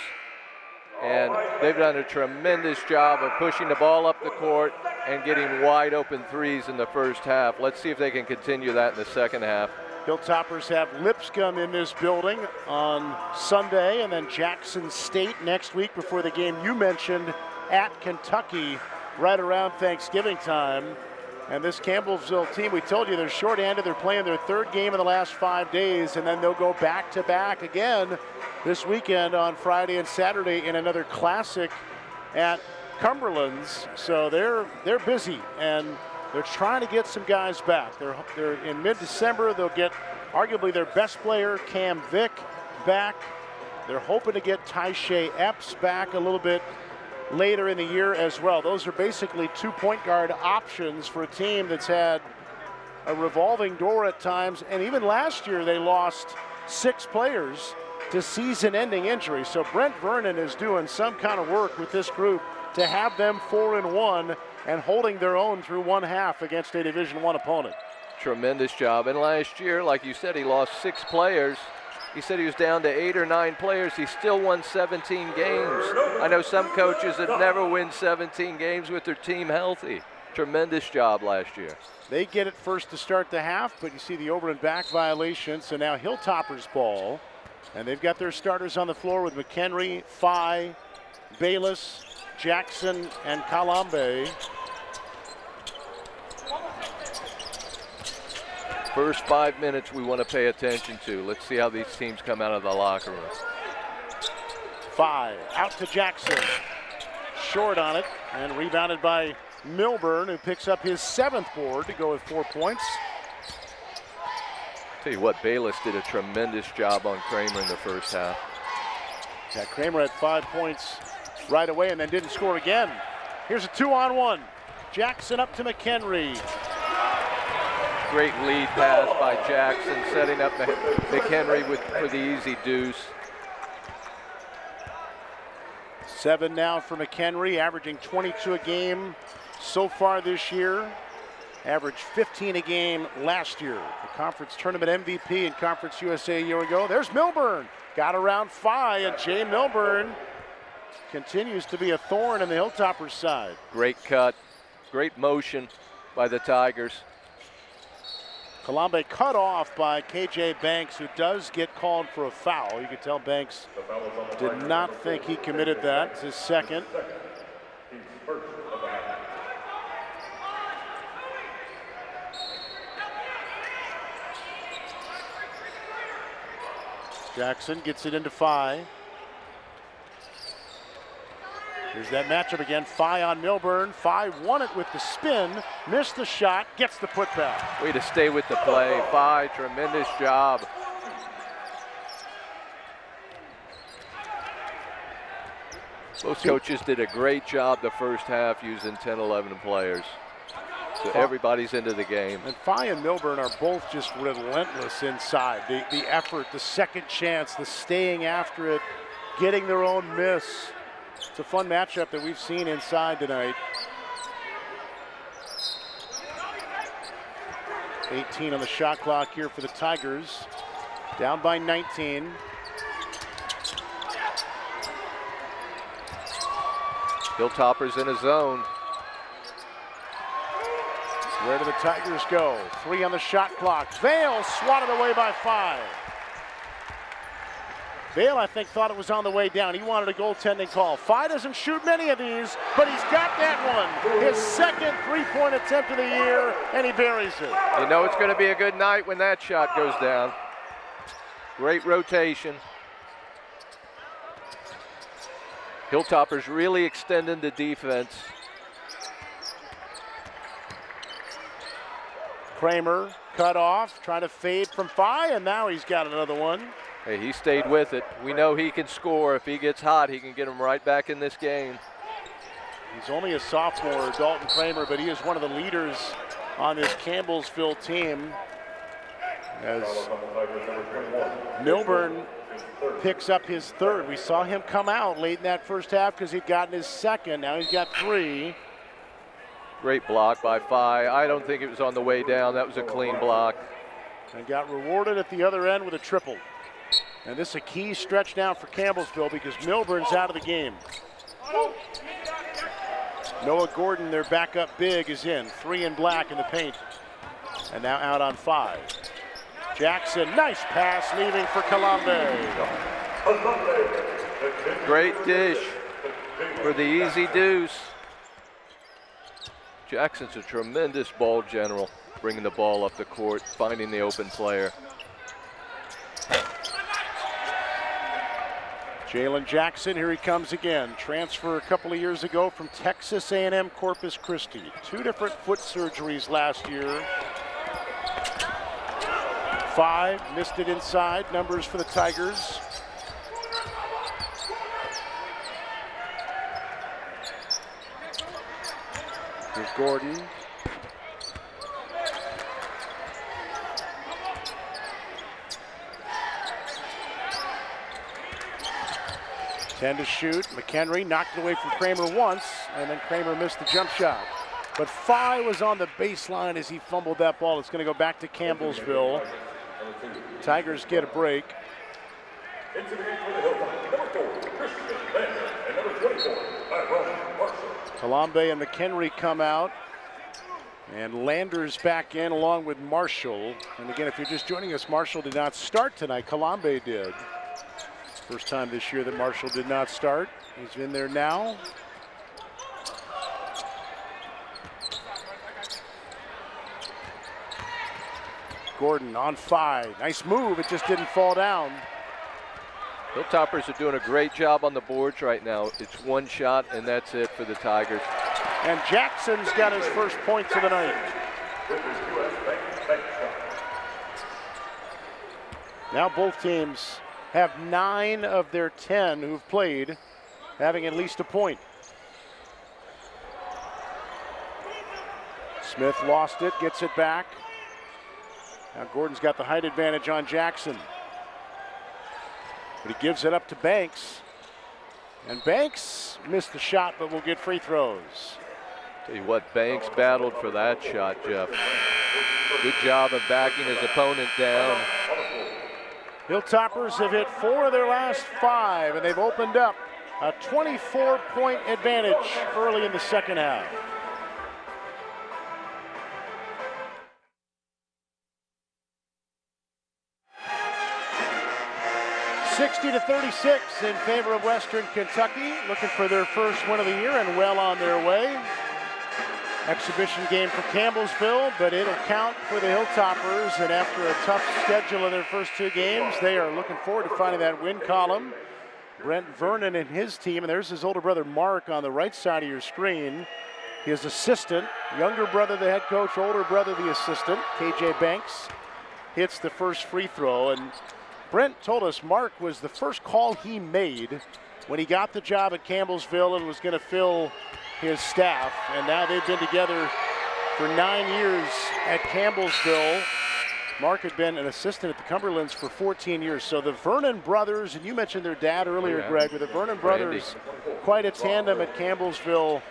and they've done a tremendous job of pushing the ball up the court and getting wide open 3s in the first half. Let's see if they can continue that in the second half. Hilltoppers have Lipscomb in this building on Sunday, and then Jackson State next week before the game you mentioned at Kentucky right around Thanksgiving time. And this Campbellsville team, we told you they're short-handed. They're playing their third game in the last 5 days, and then they'll go back-to-back again this weekend on Friday and Saturday in another classic at Cumberland's. So they're busy, and they're trying to get some guys back. They're in mid-December. They'll get arguably their best player, Cam Vick, back. They're hoping to get Taisha Epps back a little bit later in the year as well. Those are basically 2 point guard options for a team that's had a revolving door at times. And even last year, they lost 6 players to season-ending injuries. So Brent Vernon is doing some kind of work with this group to have them 4-1 and holding their own through one half against a Division I opponent. Tremendous job. And last year, like you said, he lost 6 players. He said he was down to 8 or 9 players. He still won 17 games. I know some coaches that never win 17 games with their team healthy. Tremendous job last year. They get it first to start the half, but you see the over and back violation. So now Hilltopper's ball. And they've got their starters on the floor with McHenry, Phi, Bayless, Jackson, and Kalambe. First 5 minutes we want to pay attention to. Let's see how these teams come out of the locker room. Phi out to Jackson. Short on it and rebounded by Milburn, who picks up his 7th board to go with 4 points. Tell you what, Bayless did a tremendous job on Kramer in the first half. Yeah, Kramer had 5 points right away and then didn't score again. Here's a 2-on-1. Jackson up to McHenry. Great lead pass by Jackson, setting up McHenry for the easy deuce. 7 now for McHenry, averaging 22 a game so far this year. Averaged 15 a game last year. The conference tournament MVP in Conference USA a year ago. There's Milburn. Got around Phi, and Jay Milburn continues to be a thorn in the Hilltoppers side. Great cut, great motion by the Tigers. Kalambe cut off by KJ Banks, who does get called for a foul. You can tell Banks did not think he committed that. It's his second. Jackson gets it into Phi. Here's that matchup again. Phi on Milburn. Phi won it with the spin, missed the shot, gets the putback. Way to stay with the play. Phi, tremendous job. Those coaches did a great job the first half using 10, 11 players. So everybody's into the game. And Phi and Milburn are both just relentless inside. The effort, the second chance, the staying after it, getting their own miss. It's a fun matchup that we've seen inside tonight. 18 on the shot clock here for the Tigers. Down by 19. Hilltopper's in a zone. Where do the Tigers go? 3 on the shot clock. Vale swatted away by 5. Vale, I think, thought it was on the way down. He wanted a goaltending call. Phi doesn't shoot many of these, but he's got that one. His second three-point attempt of the year, and he buries it. You know it's going to be a good night when that shot goes down. Great rotation. Hilltopper's really extending the defense. Kramer cut off, trying to fade from Phi, and now he's got another one. Hey, he stayed with it. We know he can score. If he gets hot, he can get him right back in this game. He's only a sophomore, Dalton Kramer, but he is one of the leaders on this Campbellsville team. As Milburn picks up his 3rd. We saw him come out late in that first half because he'd gotten his 2nd. Now he's got 3. Great block by Phi. I don't think it was on the way down. That was a clean block. And got rewarded at the other end with a triple. And this is a key stretch now for Campbellsville because Milburn's out of the game. Noah Gordon, their backup big, is in. 3 in black in the paint. And now out on 5. Jackson, nice pass, leaving for Kalambe. Great dish for the easy deuce. Jackson's a tremendous ball general, bringing the ball up the court, finding the open player. Jalen Jackson, here he comes again. Transfer a couple of years ago from Texas A&M Corpus Christi. 2 different foot surgeries last year. 5, missed it inside. Numbers for the Tigers. Here's Gordon. Ten to shoot. McHenry knocked it away from Kramer once, and then Kramer missed the jump shot. But Phi was on the baseline as he fumbled that ball. It's going to go back to Campbellsville. Tigers get a break. Into the game for the Hilltopper, number 4, Christian Lander, and number 24, Tyrone Marshall. Kalambe and McHenry come out. And Landers back in along with Marshall. And again, if you're just joining us, Marshall did not start tonight. Kalambe did. First time this year that Marshall did not start. He's in there now. Gordon on 5. Nice move. It just didn't fall down. Hilltoppers are doing a great job on the boards right now. It's one shot, and that's it for the Tigers. And Jackson's got his first points of the night. Now both teams have 9 of their 10 who've played having at least a point. Smith lost it, gets it back. Now Gordon's got the height advantage on Jackson. But he gives it up to Banks. And Banks missed the shot, but will get free throws. Tell you what, Banks battled for that shot, Jeff. Good job of backing his opponent down. Hilltoppers have hit 4 of their last 5, and they've opened up a 24-point advantage early in the second half. (60-36) in favor of Western Kentucky, looking for their first win of the year and well on their way. Exhibition game for Campbellsville, but it'll count for the Hilltoppers, and after a tough schedule in their first 2 games, they are looking forward to finding that win column. Brent Vernon and his team, and there's his older brother Mark on the right side of your screen. His assistant, younger brother the head coach, older brother the assistant, KJ Banks, hits the first free throw. And Brent told us Mark was the first call he made when he got the job at Campbellsville and was going to fill his staff. And now they've been together for 9 years at Campbellsville. Mark had been an assistant at the Cumberlands for 14 years. So the Vernon brothers, and you mentioned their dad earlier, Greg, with the Vernon brothers, quite a tandem at Campbellsville.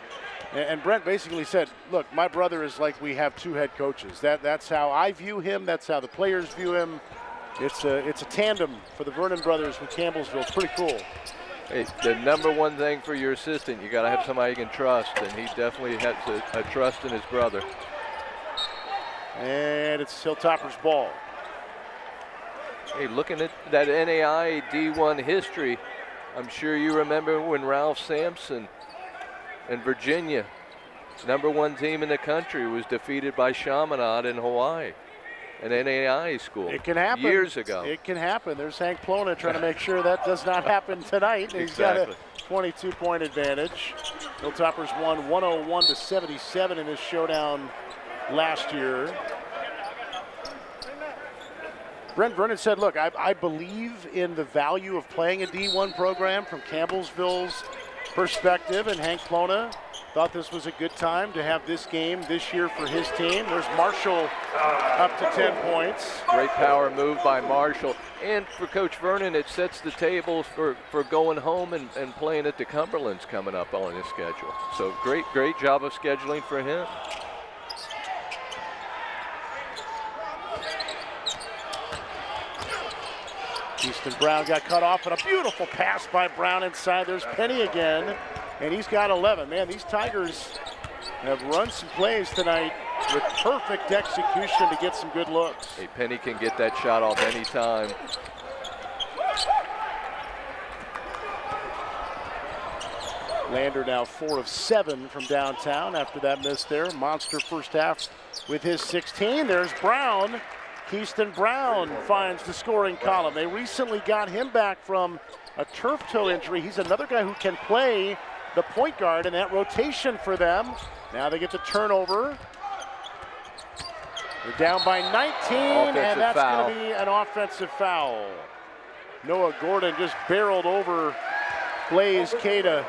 And Brent basically said, look, my brother is like we have 2 head coaches. That's how I view him. That's how the players view him. It's a tandem for the Vernon brothers with Campbellsville. It's pretty cool. Hey, the number one thing for your assistant, you got to have somebody you can trust, and he definitely has a trust in his brother. And it's Hilltopper's ball. Hey, looking at that NAI D1 history, I'm sure you remember when Ralph Sampson and Virginia, #1 team in the country, was defeated by Chaminade in Hawaii, an NAI school. It can happen. Years ago. It can happen. There's Hank Plona trying to make sure that does not happen tonight. He's got a 22-point advantage. Hilltoppers won 101-77 in this showdown last year. Brent Vernon said, look, I believe in the value of playing a D1 program from Campbellsville's perspective, and Hank Plona thought this was a good time to have this game this year for his team. There's Marshall up to 10 points. Great power move by Marshall. And for Coach Vernon, it sets the table for going home and playing at the Cumberlands coming up on his schedule. So great job of scheduling for him. Easton Brown got cut off, and a beautiful pass by Brown inside. There's Penny again, and he's got 11. Man, these Tigers have run some plays tonight with perfect execution to get some good looks. Hey, Penny can get that shot off any time. Lander now 4 of 7 from downtown after that miss there. Monster first half with his 16. There's Brown. Keyston Brown finds the scoring column. They recently got him back from a turf toe injury. He's another guy who can play the point guard in that rotation for them. Now they get the turnover. They're down by 19, and that's going to be an offensive foul. Noah Gordon just barreled over Blaze Cada.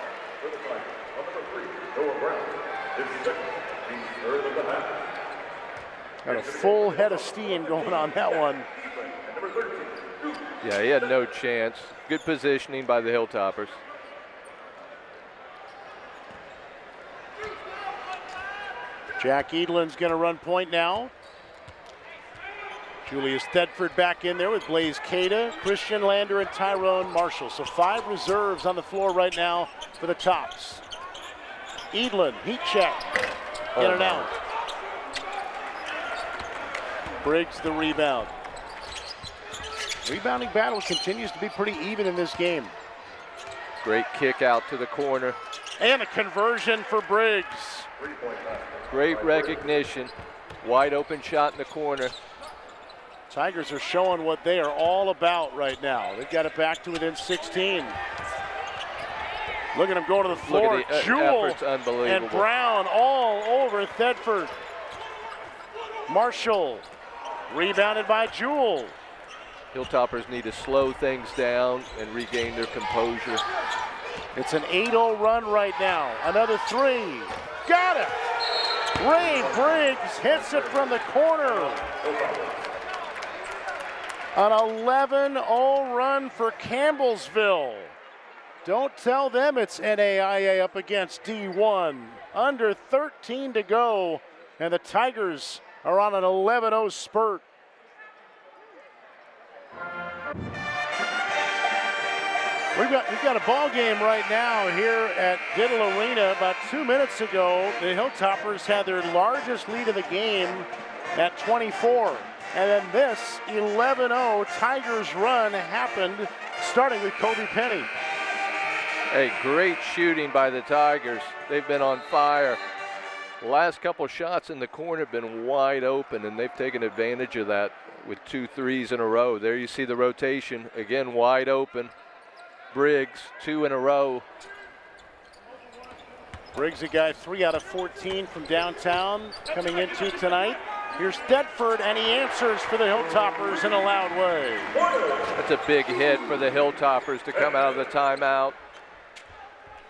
Got a full head of steam going on that one. Yeah, he had no chance. Good positioning by the Hilltoppers. Jack Edlin's going to run point now. Julius Thedford back in there with Blaze Cada, Christian Lander, and Tyrone Marshall. So 5 reserves on the floor right now for the Tops. Edlin, heat check, in and out. Briggs the rebound. Rebounding battle continues to be pretty even in this game. Great kick out to the corner. And a conversion for Briggs. Great recognition. Wide open shot in the corner. Tigers are showing what they are all about right now. They've got it back to within 16. Look at him going to the floor. Look at the Jewell effort's unbelievable. And Brown all over Thedford. Marshall rebounded by Jewell. Hilltoppers need to slow things down and regain their composure. It's an 8-0 run right now. Another 3. Got it! Ray Briggs hits it from the corner. An 11-0 run for Campbellsville. Don't tell them it's NAIA up against D1. Under 13 to go, and the Tigers are on an 11-0 spurt. We've got a ball game right now here at Diddle Arena. About 2 minutes ago, the Hilltoppers had their largest lead of the game at 24. And then this 11-0 Tigers run happened starting with Kobe Penny. Hey, great shooting by the Tigers. They've been on fire. The last couple shots in the corner have been wide open, and they've taken advantage of that with 2 threes in a row. There you see the rotation, again wide open. Briggs, 2 in a row. Briggs, a guy 3 out of 14 from downtown coming into tonight. Here's Thedford, and he answers for the Hilltoppers in a loud way. That's a big hit for the Hilltoppers to come out of the timeout.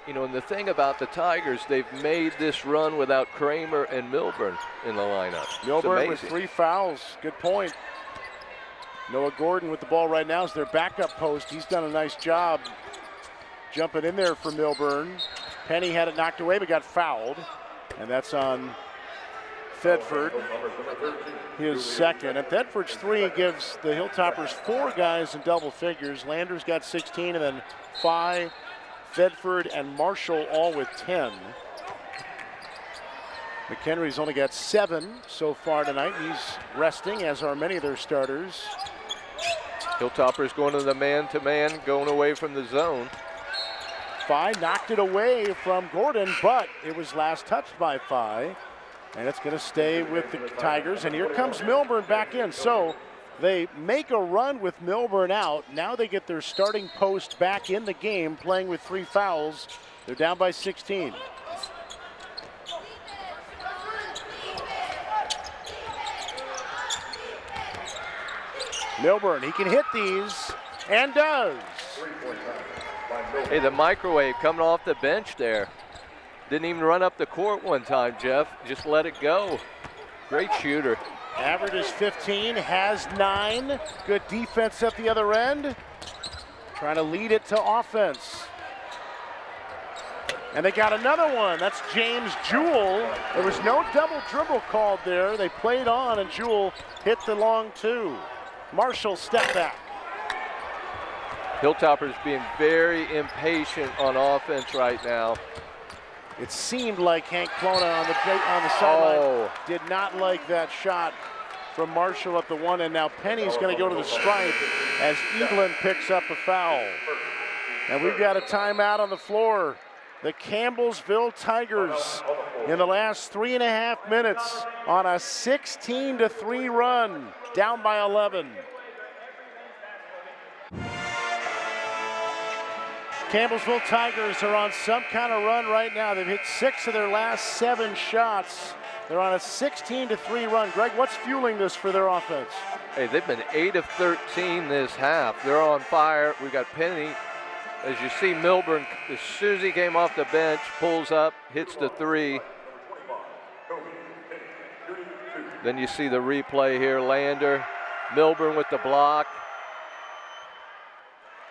You know, and the thing about the Tigers, they've made this run without Kramer and Milburn in the lineup. Milburn with 3 fouls. Good point. Noah Gordon with the ball right now is their backup post. He's done a nice job jumping in there for Milburn. Penny had it knocked away but got fouled, and that's on Thedford, his second. And Thedford's 3 gives the Hilltoppers 4 guys in double figures. Lander's got 16, and then 5, Thedford and Marshall all with 10. McHenry's only got 7 so far tonight. He's resting, as are many of their starters. Hilltoppers going to the man-to-man, going away from the zone. Phi knocked it away from Gordon, but it was last touched by Phi. And it's going to stay with the Tigers. And here comes Milburn back in. So they make a run with Milburn out. Now they get their starting post back in the game, playing with 3 fouls. They're down by 16. Milburn, he can hit these, and does. Hey, the microwave coming off the bench there. Didn't even run up the court one time, Jeff. Just let it go. Great shooter. Average is 15, has 9. Good defense at the other end. Trying to lead it to offense. And they got another one. That's James Jewell. There was no double dribble called there. They played on, and Jewell hit the long 2. Marshall step back. Hilltoppers being very impatient on offense right now. It seemed like Hank Clona on the sideline did not like that shot from Marshall at the 1, and now Penny's going to go to the stripe as Edlin picks up a foul. And we've got a timeout on the floor. the Campbellsville Tigers in the last 3.5 minutes on a 16-3 run, down by 11. Campbellsville Tigers are on some kind of run right now. They've hit 6 of their last 7 shots. They're on a 16-3 run. Greg, what's fueling this for their offense? Hey, they've been 8 of 13 this half. They're on fire. We've got Penny. As you see, Milburn, as soon as he came off the bench, pulls up, hits the 3. Then you see the replay here. Lander, Milburn with the block.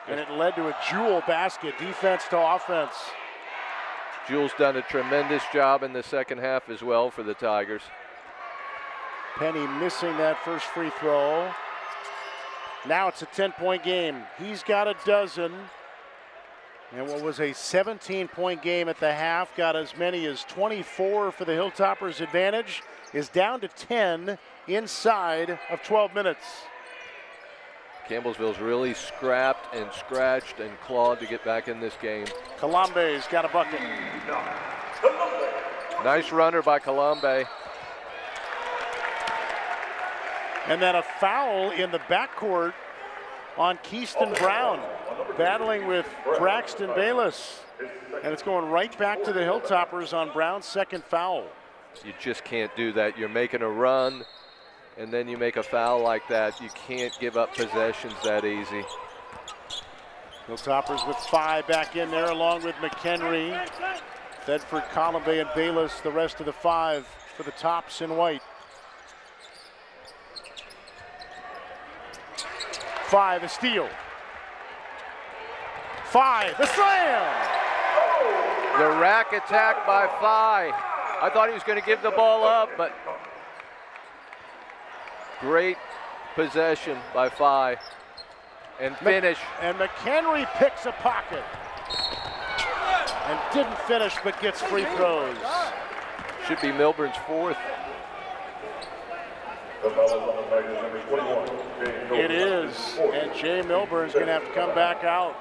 And it led to a Jewel basket, defense to offense. Jewel's done a tremendous job in the second half as well for the Tigers. Penny missing that first free throw. Now it's a 10-point game. He's got a dozen. And what was a 17-point game at the half, got as many as 24 for the Hilltoppers' advantage, is down to 10 inside of 12 minutes. Campbellsville's really scrapped and scratched and clawed to get back in this game. Colombe's got a bucket. Nice runner by Colombe. And then a foul in the backcourt on Keyston Brown, battling with Braxton Bayless. And it's going right back to the Hilltoppers on Brown's second foul. You just can't do that. You're making a run, and then you make a foul like that. You can't give up possessions that easy. Hilltoppers with 5 back in there, along with McHenry, Thedford, Colombe, and Bayless, the rest of the 5 for the tops in white. 5, a steal. 5, a slam! The rack attack by Phi. I thought he was going to give the ball up, but great possession by Phi. And finish. And McHenry picks a pocket. And didn't finish, but gets free throws. Should be Milburn's 4th. It is, and Jay Milburn's going to have to come back out.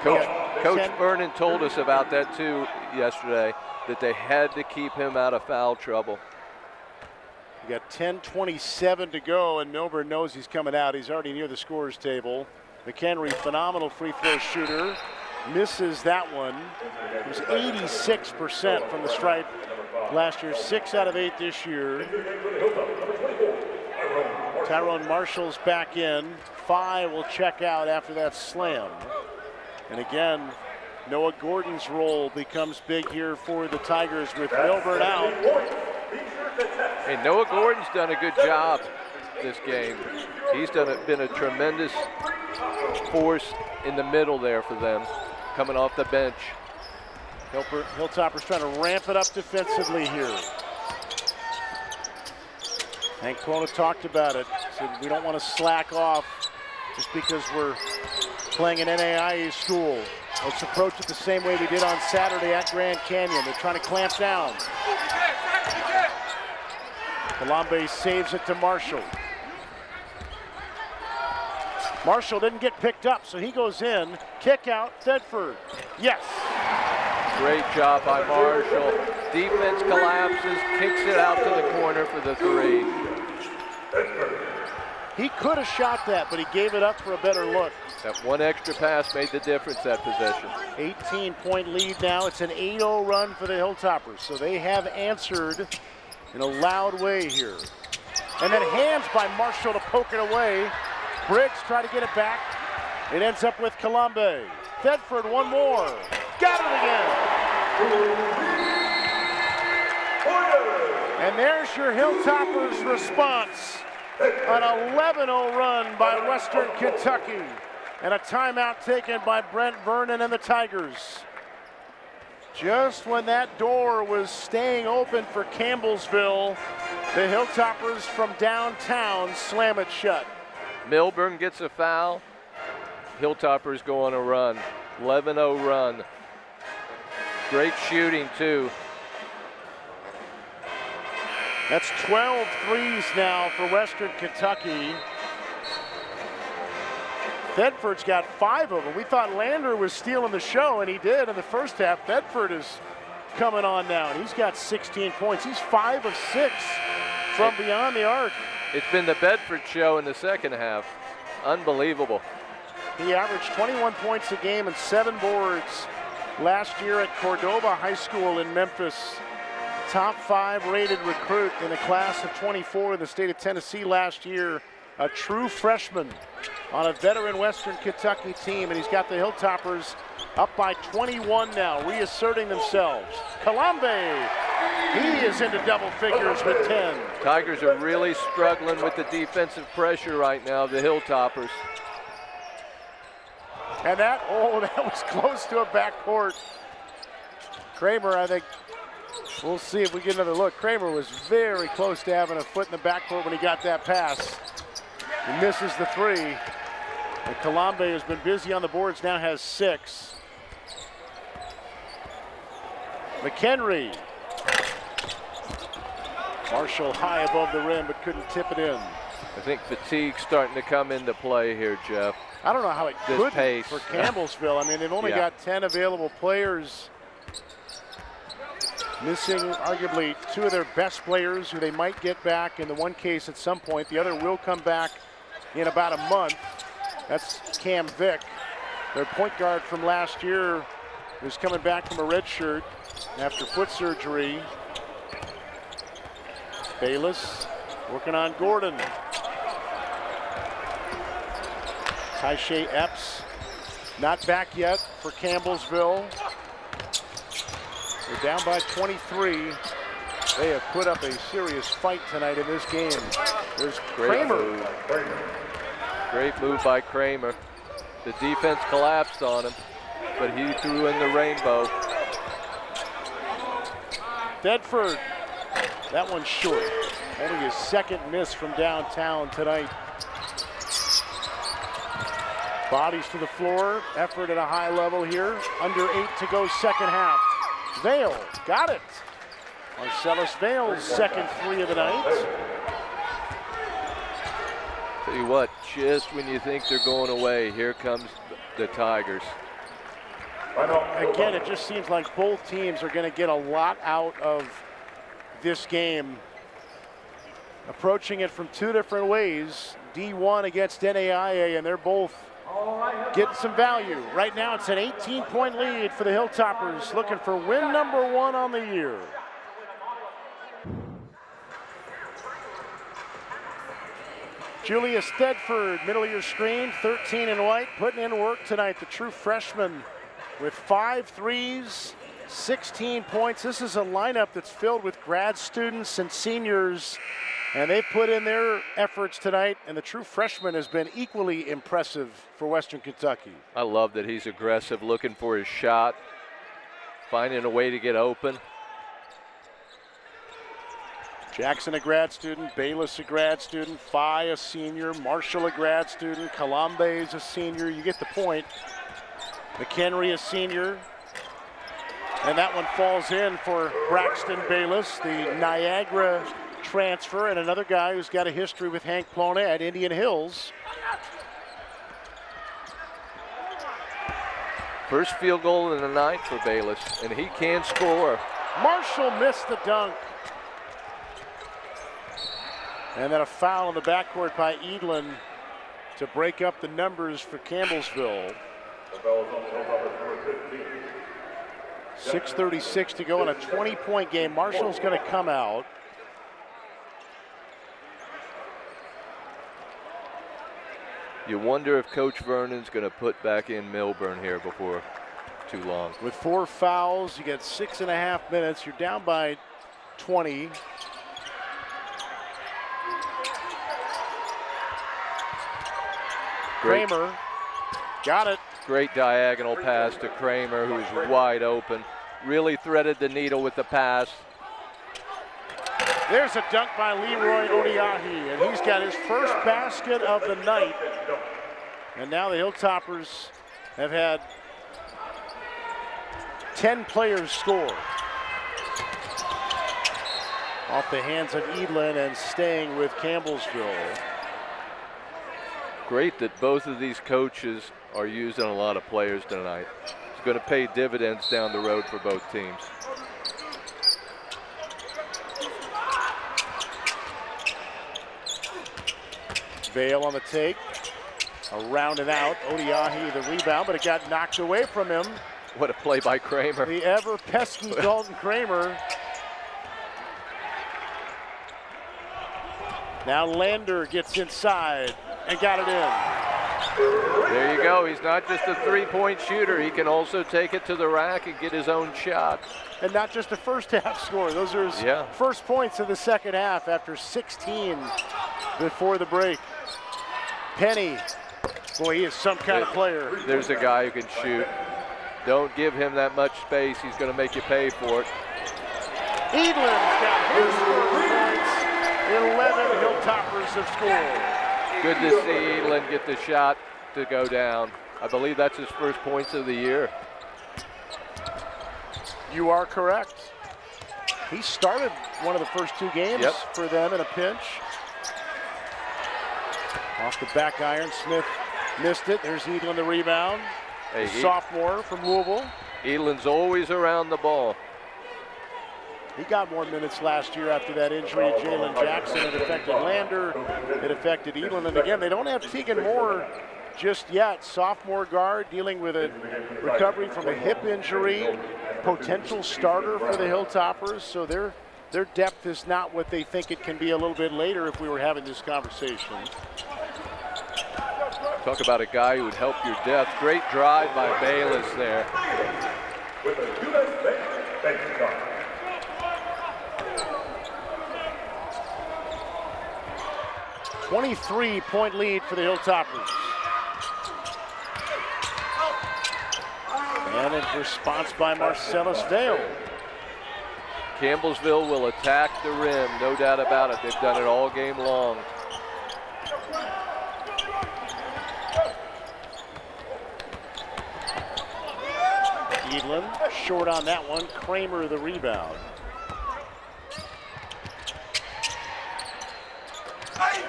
Coach Vernon told us about that too yesterday, that they had to keep him out of foul trouble. We got 10:27 to go, and Milburn knows he's coming out. He's already near the scorer's table. McHenry, phenomenal free throw shooter, misses that one. He was 86% from the stripe last year, 6 out of 8 this year. Tyrone Marshall's back in. Phi will check out after that slam. And again, Noah Gordon's role becomes big here for the Tigers with Milburn out. Hey, Noah Gordon's done a good job this game. He's been a tremendous force in the middle there for them, coming off the bench. Hilltopper's trying to ramp it up defensively here. Hank Quona talked about it. Said we don't want to slack off just because we're playing an NAIA school. Let's approach it the same way we did on Saturday at Grand Canyon. They're trying to clamp down. Colombe saves it to Marshall. Marshall didn't get picked up, so he goes in. Kick out, Thedford. Yes. Great job by Marshall. Defense collapses, kicks it out to the corner for the 3. He could have shot that, but he gave it up for a better look. That one extra pass made the difference that possession. 18-point lead now. It's an 8-0 run for the Hilltoppers, so they have answered in a loud way here. And then hands by Marshall to poke it away. Briggs try to get it back. It ends up with Colombe. Thedford, one more. Got it again. And there's your Hilltoppers response. An 11-0 run by Western Kentucky. And a timeout taken by Brent Vernon and the Tigers. Just when that door was staying open for Campbellsville, the Hilltoppers from downtown slam it shut. Milburn gets a foul. Hilltoppers go on a run. 11-0 run. Great shooting too. That's 12 threes now for Western Kentucky. Thedford's got 5 of them. We thought Lander was stealing the show, and he did in the first half. Thedford is coming on now, and he's got 16 points. He's 5 of 6 from beyond the arc. It's been the Bedford show in the second half. Unbelievable. He averaged 21 points a game and 7 boards last year at Cordova High School in Memphis. Top 5 rated recruit in the class of 24 in the state of Tennessee last year. A true freshman on a veteran Western Kentucky team, and he's got the Hilltoppers up by 21 now, reasserting themselves. Kalambe, he is into double figures with 10. Tigers are really struggling with the defensive pressure right now, the Hilltoppers. And that was close to a backcourt. Kramer, I think, we'll see if we get another look. Kramer was very close to having a foot in the backcourt when he got that pass. He misses the 3. And Kalambe has been busy on the boards, now has 6. McHenry. Marshall high above the rim, but couldn't tip it in. I think fatigue's starting to come into play here, Jeff. I don't know how it could pace for Campbellsville. I mean, they've only got 10 available players. Missing arguably 2 of their best players who they might get back in the one case at some point. The other will come back in about a month. That's Cam Vick, their point guard from last year, who's coming back from a red shirt after foot surgery. Bayless working on Gordon. Taishe Epps not back yet for Campbellsville. They're down by 23. They have put up a serious fight tonight in this game. There's Kramer. Great move by Kramer. The defense collapsed on him, but he threw in the rainbow. Thedford, that one's short. Only his second miss from downtown tonight. Bodies to the floor, effort at a high level here. Under 8 to go second half. Vale, got it. Marcellus Vale's second 3 of the night. Tell you what, just when you think they're going away, here comes the Tigers. Again, it just seems like both teams are going to get a lot out of this game. Approaching it from 2 different ways. D1 against NAIA, and they're both getting some value. Right now it's an 18-point lead for the Hilltoppers, looking for win number 1 on the year. Julius Thedford, middle of your screen, 13 in white, putting in work tonight. The true freshman with 5 threes, 16 points. This is a lineup that's filled with grad students and seniors, and they've put in their efforts tonight, and the true freshman has been equally impressive for Western Kentucky. I love that he's aggressive, looking for his shot, finding a way to get open. Jackson, a grad student, Bayless, a grad student, Phi, a senior, Marshall, a grad student, Kalambe is a senior. You get the point. McHenry, a senior. And that one falls in for Braxton Bayless, the Niagara transfer, and another guy who's got a history with Hank Plona at Indian Hills. First field goal in the night for Bayless, and he can score. Marshall missed the dunk. And then a foul in the backcourt by Edlin to break up the numbers for Campbellsville. 6:36 to go in a 20-point game. Marshall's going to come out. You wonder if Coach Vernon's going to put back in Milburn here before too long. With 4 fouls, you get 6.5 minutes. You're down by 20. Kramer got it. Great diagonal pass to Kramer, who's wide open. Really threaded the needle with the pass. There's a dunk by Leroy Odiahi, and he's got his first basket of the night. And now the Hilltoppers have had 10 players score. Off the hands of Edlin and staying with Campbellsville. Great that both of these coaches are using a lot of players tonight. It's going to pay dividends down the road for both teams. Vale on the take. Around and out. Odiahi the rebound, but it got knocked away from him. What a play by Kramer. The ever pesky Dalton Kramer. Now Lander gets inside and got it in. There you go. He's not just a three-point shooter. He can also take it to the rack and get his own shot. And not just a first half score. Those are his first points of the second half after 16 before the break. Penny. Boy, he is some kind of player. There's a guy who can shoot. Don't give him that much space. He's going to make you pay for it. Edlin's got his first points. 11 Hilltoppers have scored. Good to see Edlin get the shot to go down. I believe that's his first points of the year. You are correct. He started one of the first two games for them in a pinch. Off the back iron, Smith missed it. There's Edlin the rebound. Hey, sophomore from Louisville. Edlin's always around the ball. He got more minutes last year after that injury to Jalen Jackson. It affected Lander. It affected Edlin. And again, they don't have Tegan Moore just yet. Sophomore guard dealing with a recovery from a hip injury. Potential starter for the Hilltoppers. So their depth is not what they think it can be a little bit later if we were having this conversation. Talk about a guy who would help your depth. Great drive by Bayless there. With a U.S. Bank card. 23-point lead for the Hilltoppers. And in response by Marcellus Vale. Campbellsville will attack the rim, no doubt about it. They've done it all game long. Edlin short on that one. Kramer the rebound.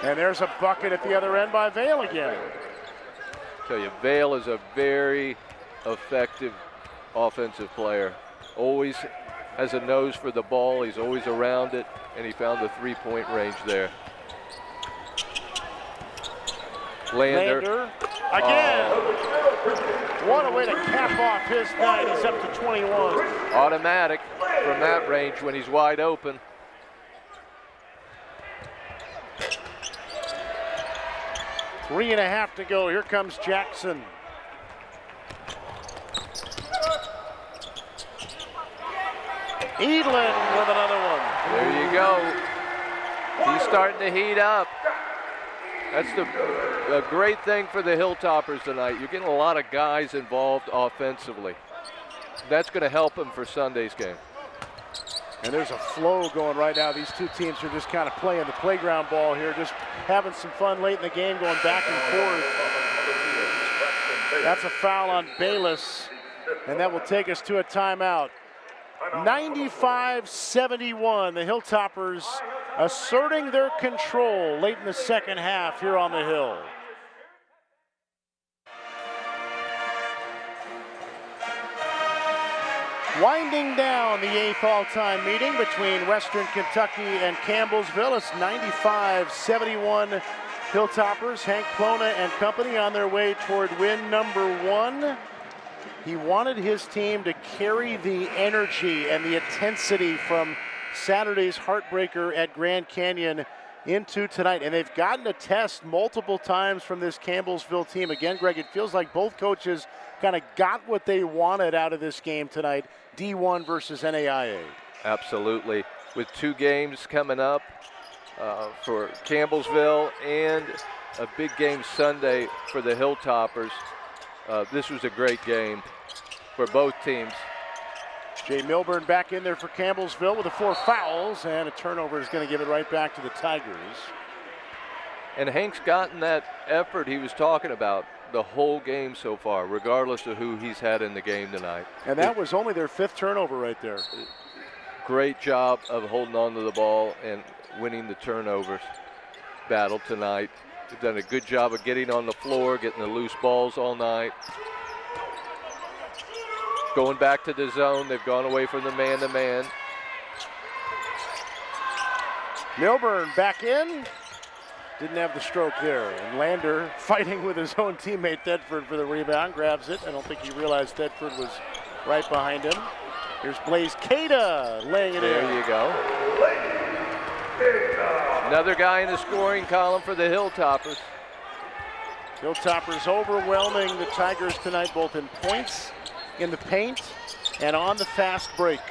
And there's a bucket at the other end by Vale again. I tell you, Vale is a very effective offensive player. Always has a nose for the ball. He's always around it, and he found the three-point range there. Lander again. What a way to cap off his night. He's up to 21. Automatic from that range when he's wide open. Three and a half to go. Here comes Jackson. Edlin with another one. There you go. He's starting to heat up. That's a great thing for the Hilltoppers tonight. You're getting a lot of guys involved offensively. That's going to help them for Sunday's game. And there's a flow going right now. These two teams are just kind of playing the playground ball here, just having some fun late in the game, going back and forth. That's a foul on Bayless, and that will take us to a timeout. 95-71, the Hilltoppers asserting their control late in the second half here on the Hill. Winding down the 8th all-time meeting between Western Kentucky and Campbellsville. It's 95-71 Hilltoppers. Hank Plona and company on their way toward win number 1. He wanted his team to carry the energy and the intensity from Saturday's heartbreaker at Grand Canyon into tonight. And they've gotten a test multiple times from this Campbellsville team. Again, Greg, it feels like both coaches kind of got what they wanted out of this game tonight, D1 versus NAIA. Absolutely. With 2 games coming up for Campbellsville and a big game Sunday for the Hilltoppers, this was a great game for both teams. Jay Milburn back in there for Campbellsville with the 4 fouls, and a turnover is going to give it right back to the Tigers. And Hank's gotten that effort he was talking about the whole game so far, regardless of who he's had in the game tonight. And that was only their 5th turnover right there. Great job of holding on to the ball and winning the turnovers battle tonight. They've done a good job of getting on the floor, getting the loose balls all night. Going back to the zone, they've gone away from the man-to-man. Milburn back in. Didn't have the stroke there. And Lander fighting with his own teammate Thedford for the rebound. Grabs it. I don't think he realized Thedford was right behind him. Here's Blaze Cada laying it in. There you go. Another guy in the scoring column for the Hilltoppers. Hilltoppers overwhelming the Tigers tonight, both in points, in the paint, and on the fast break.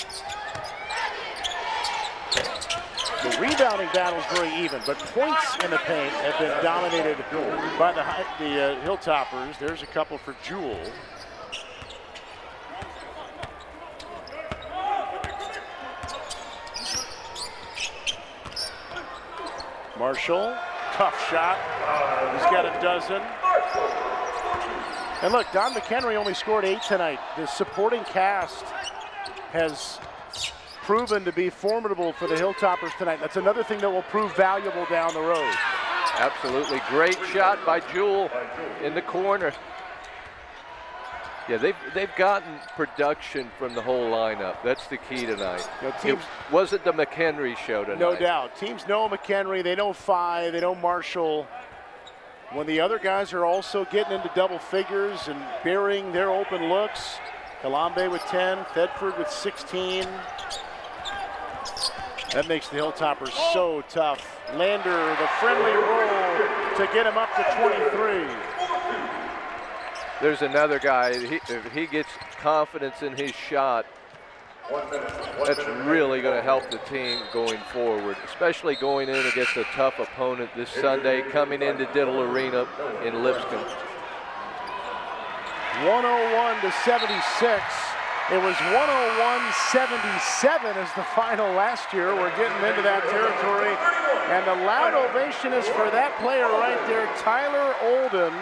The rebounding battle is very even, but points in the paint have been dominated by the Hilltoppers. There's a couple for Jewell. Marshall, tough shot. He's got a dozen. And look, Don McHenry only scored 8 tonight. The supporting cast has proven to be formidable for the Hilltoppers tonight. That's another thing that will prove valuable down the road. Absolutely. Great shot by Jewell in the corner. Yeah, they've gotten production from the whole lineup. That's the key tonight. It wasn't the McHenry show tonight. No doubt. Teams know McHenry, they know Phi, they know Marshall. When the other guys are also getting into double figures and burying their open looks, Kalambe with 10, Thedford with 16. That makes the Hilltoppers so tough. Lander, the friendly roll to get him up to 23. There's another guy, if he gets confidence in his shot, that's really going to help the team going forward, especially going in against a tough opponent this Sunday, coming into Diddle Arena in Lipscomb. 101 to 76. It was 101-77 as the final last year. We're getting into that territory. And the loud ovation is for that player right there, Tyler Olden,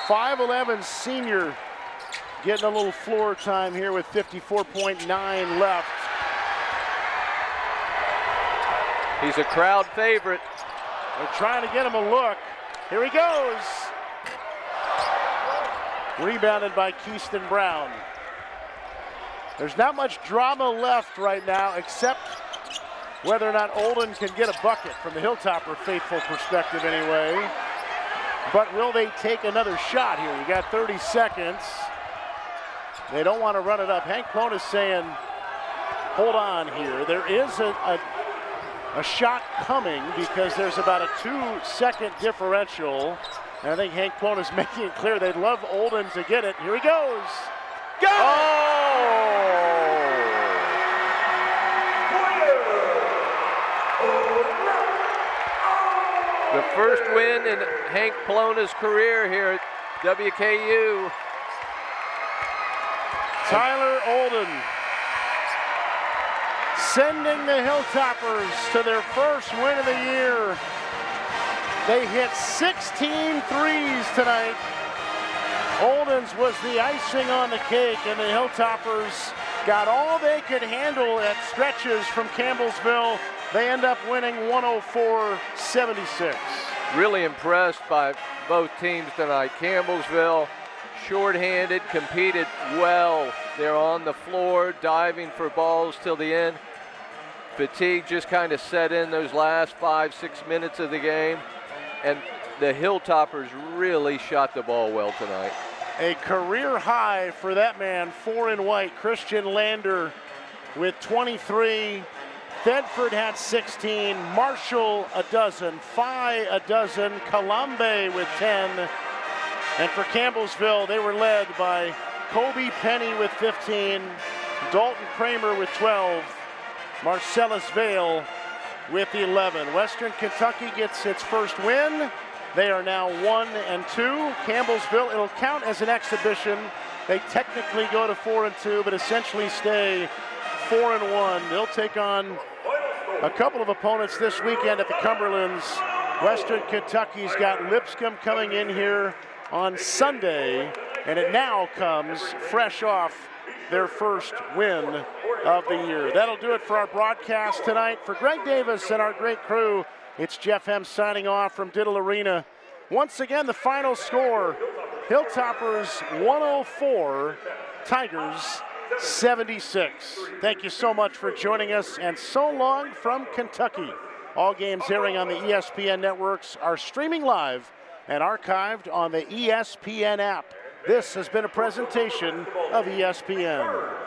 5'11" senior, getting a little floor time here with 54.9 left. He's a crowd favorite. They're trying to get him a look. Here he goes. Rebounded by Keyston Brown. There's not much drama left right now, except whether or not Olden can get a bucket from the Hilltopper faithful perspective anyway. But will they take another shot here? You got 30 seconds. They don't want to run it up. Hank Plone is saying, hold on here. There is a shot coming because there's about a 2-second differential. And I think Hank Plone is making it clear they'd love Olden to get it. Here he goes. Got it! The first win in Hank Plona's career here at WKU. Tyler Olden sending the Hilltoppers to their first win of the year. They hit 16 threes tonight. Olden's was the icing on the cake, and the Hilltoppers got all they could handle at stretches from Campbellsville. They end up winning 104-76. Really impressed by both teams tonight. Campbellsville, shorthanded, competed well. They're on the floor, diving for balls till the end. Fatigue just kind of set in those last 5-6 minutes of the game. And the Hilltoppers really shot the ball well tonight. A career high for that man, 4 in white, Christian Lander with 23. Thedford had 16, Marshall a dozen, Phi a dozen, Kalambe with 10. And for Campbellsville, they were led by Kobe Penny with 15, Dalton Kramer with 12, Marcellus Vale with 11. Western Kentucky gets its first win. They are now 1-2. Campbellsville, it'll count as an exhibition. They technically go to 4-2, but essentially stay 4-1. They'll take on a couple of opponents this weekend at the Cumberlands. Western Kentucky's got Lipscomb coming in here on Sunday, and it now comes fresh off their first win of the year. That'll do it for our broadcast tonight. For Greg Davis and our great crew, it's Jeff Hem signing off from Diddle Arena Once again, the final score, Hilltoppers 104, Tigers 76. Thank you so much for joining us, and so long from Kentucky. All games airing on the ESPN networks are streaming live and archived on the ESPN app. This has been a presentation of ESPN.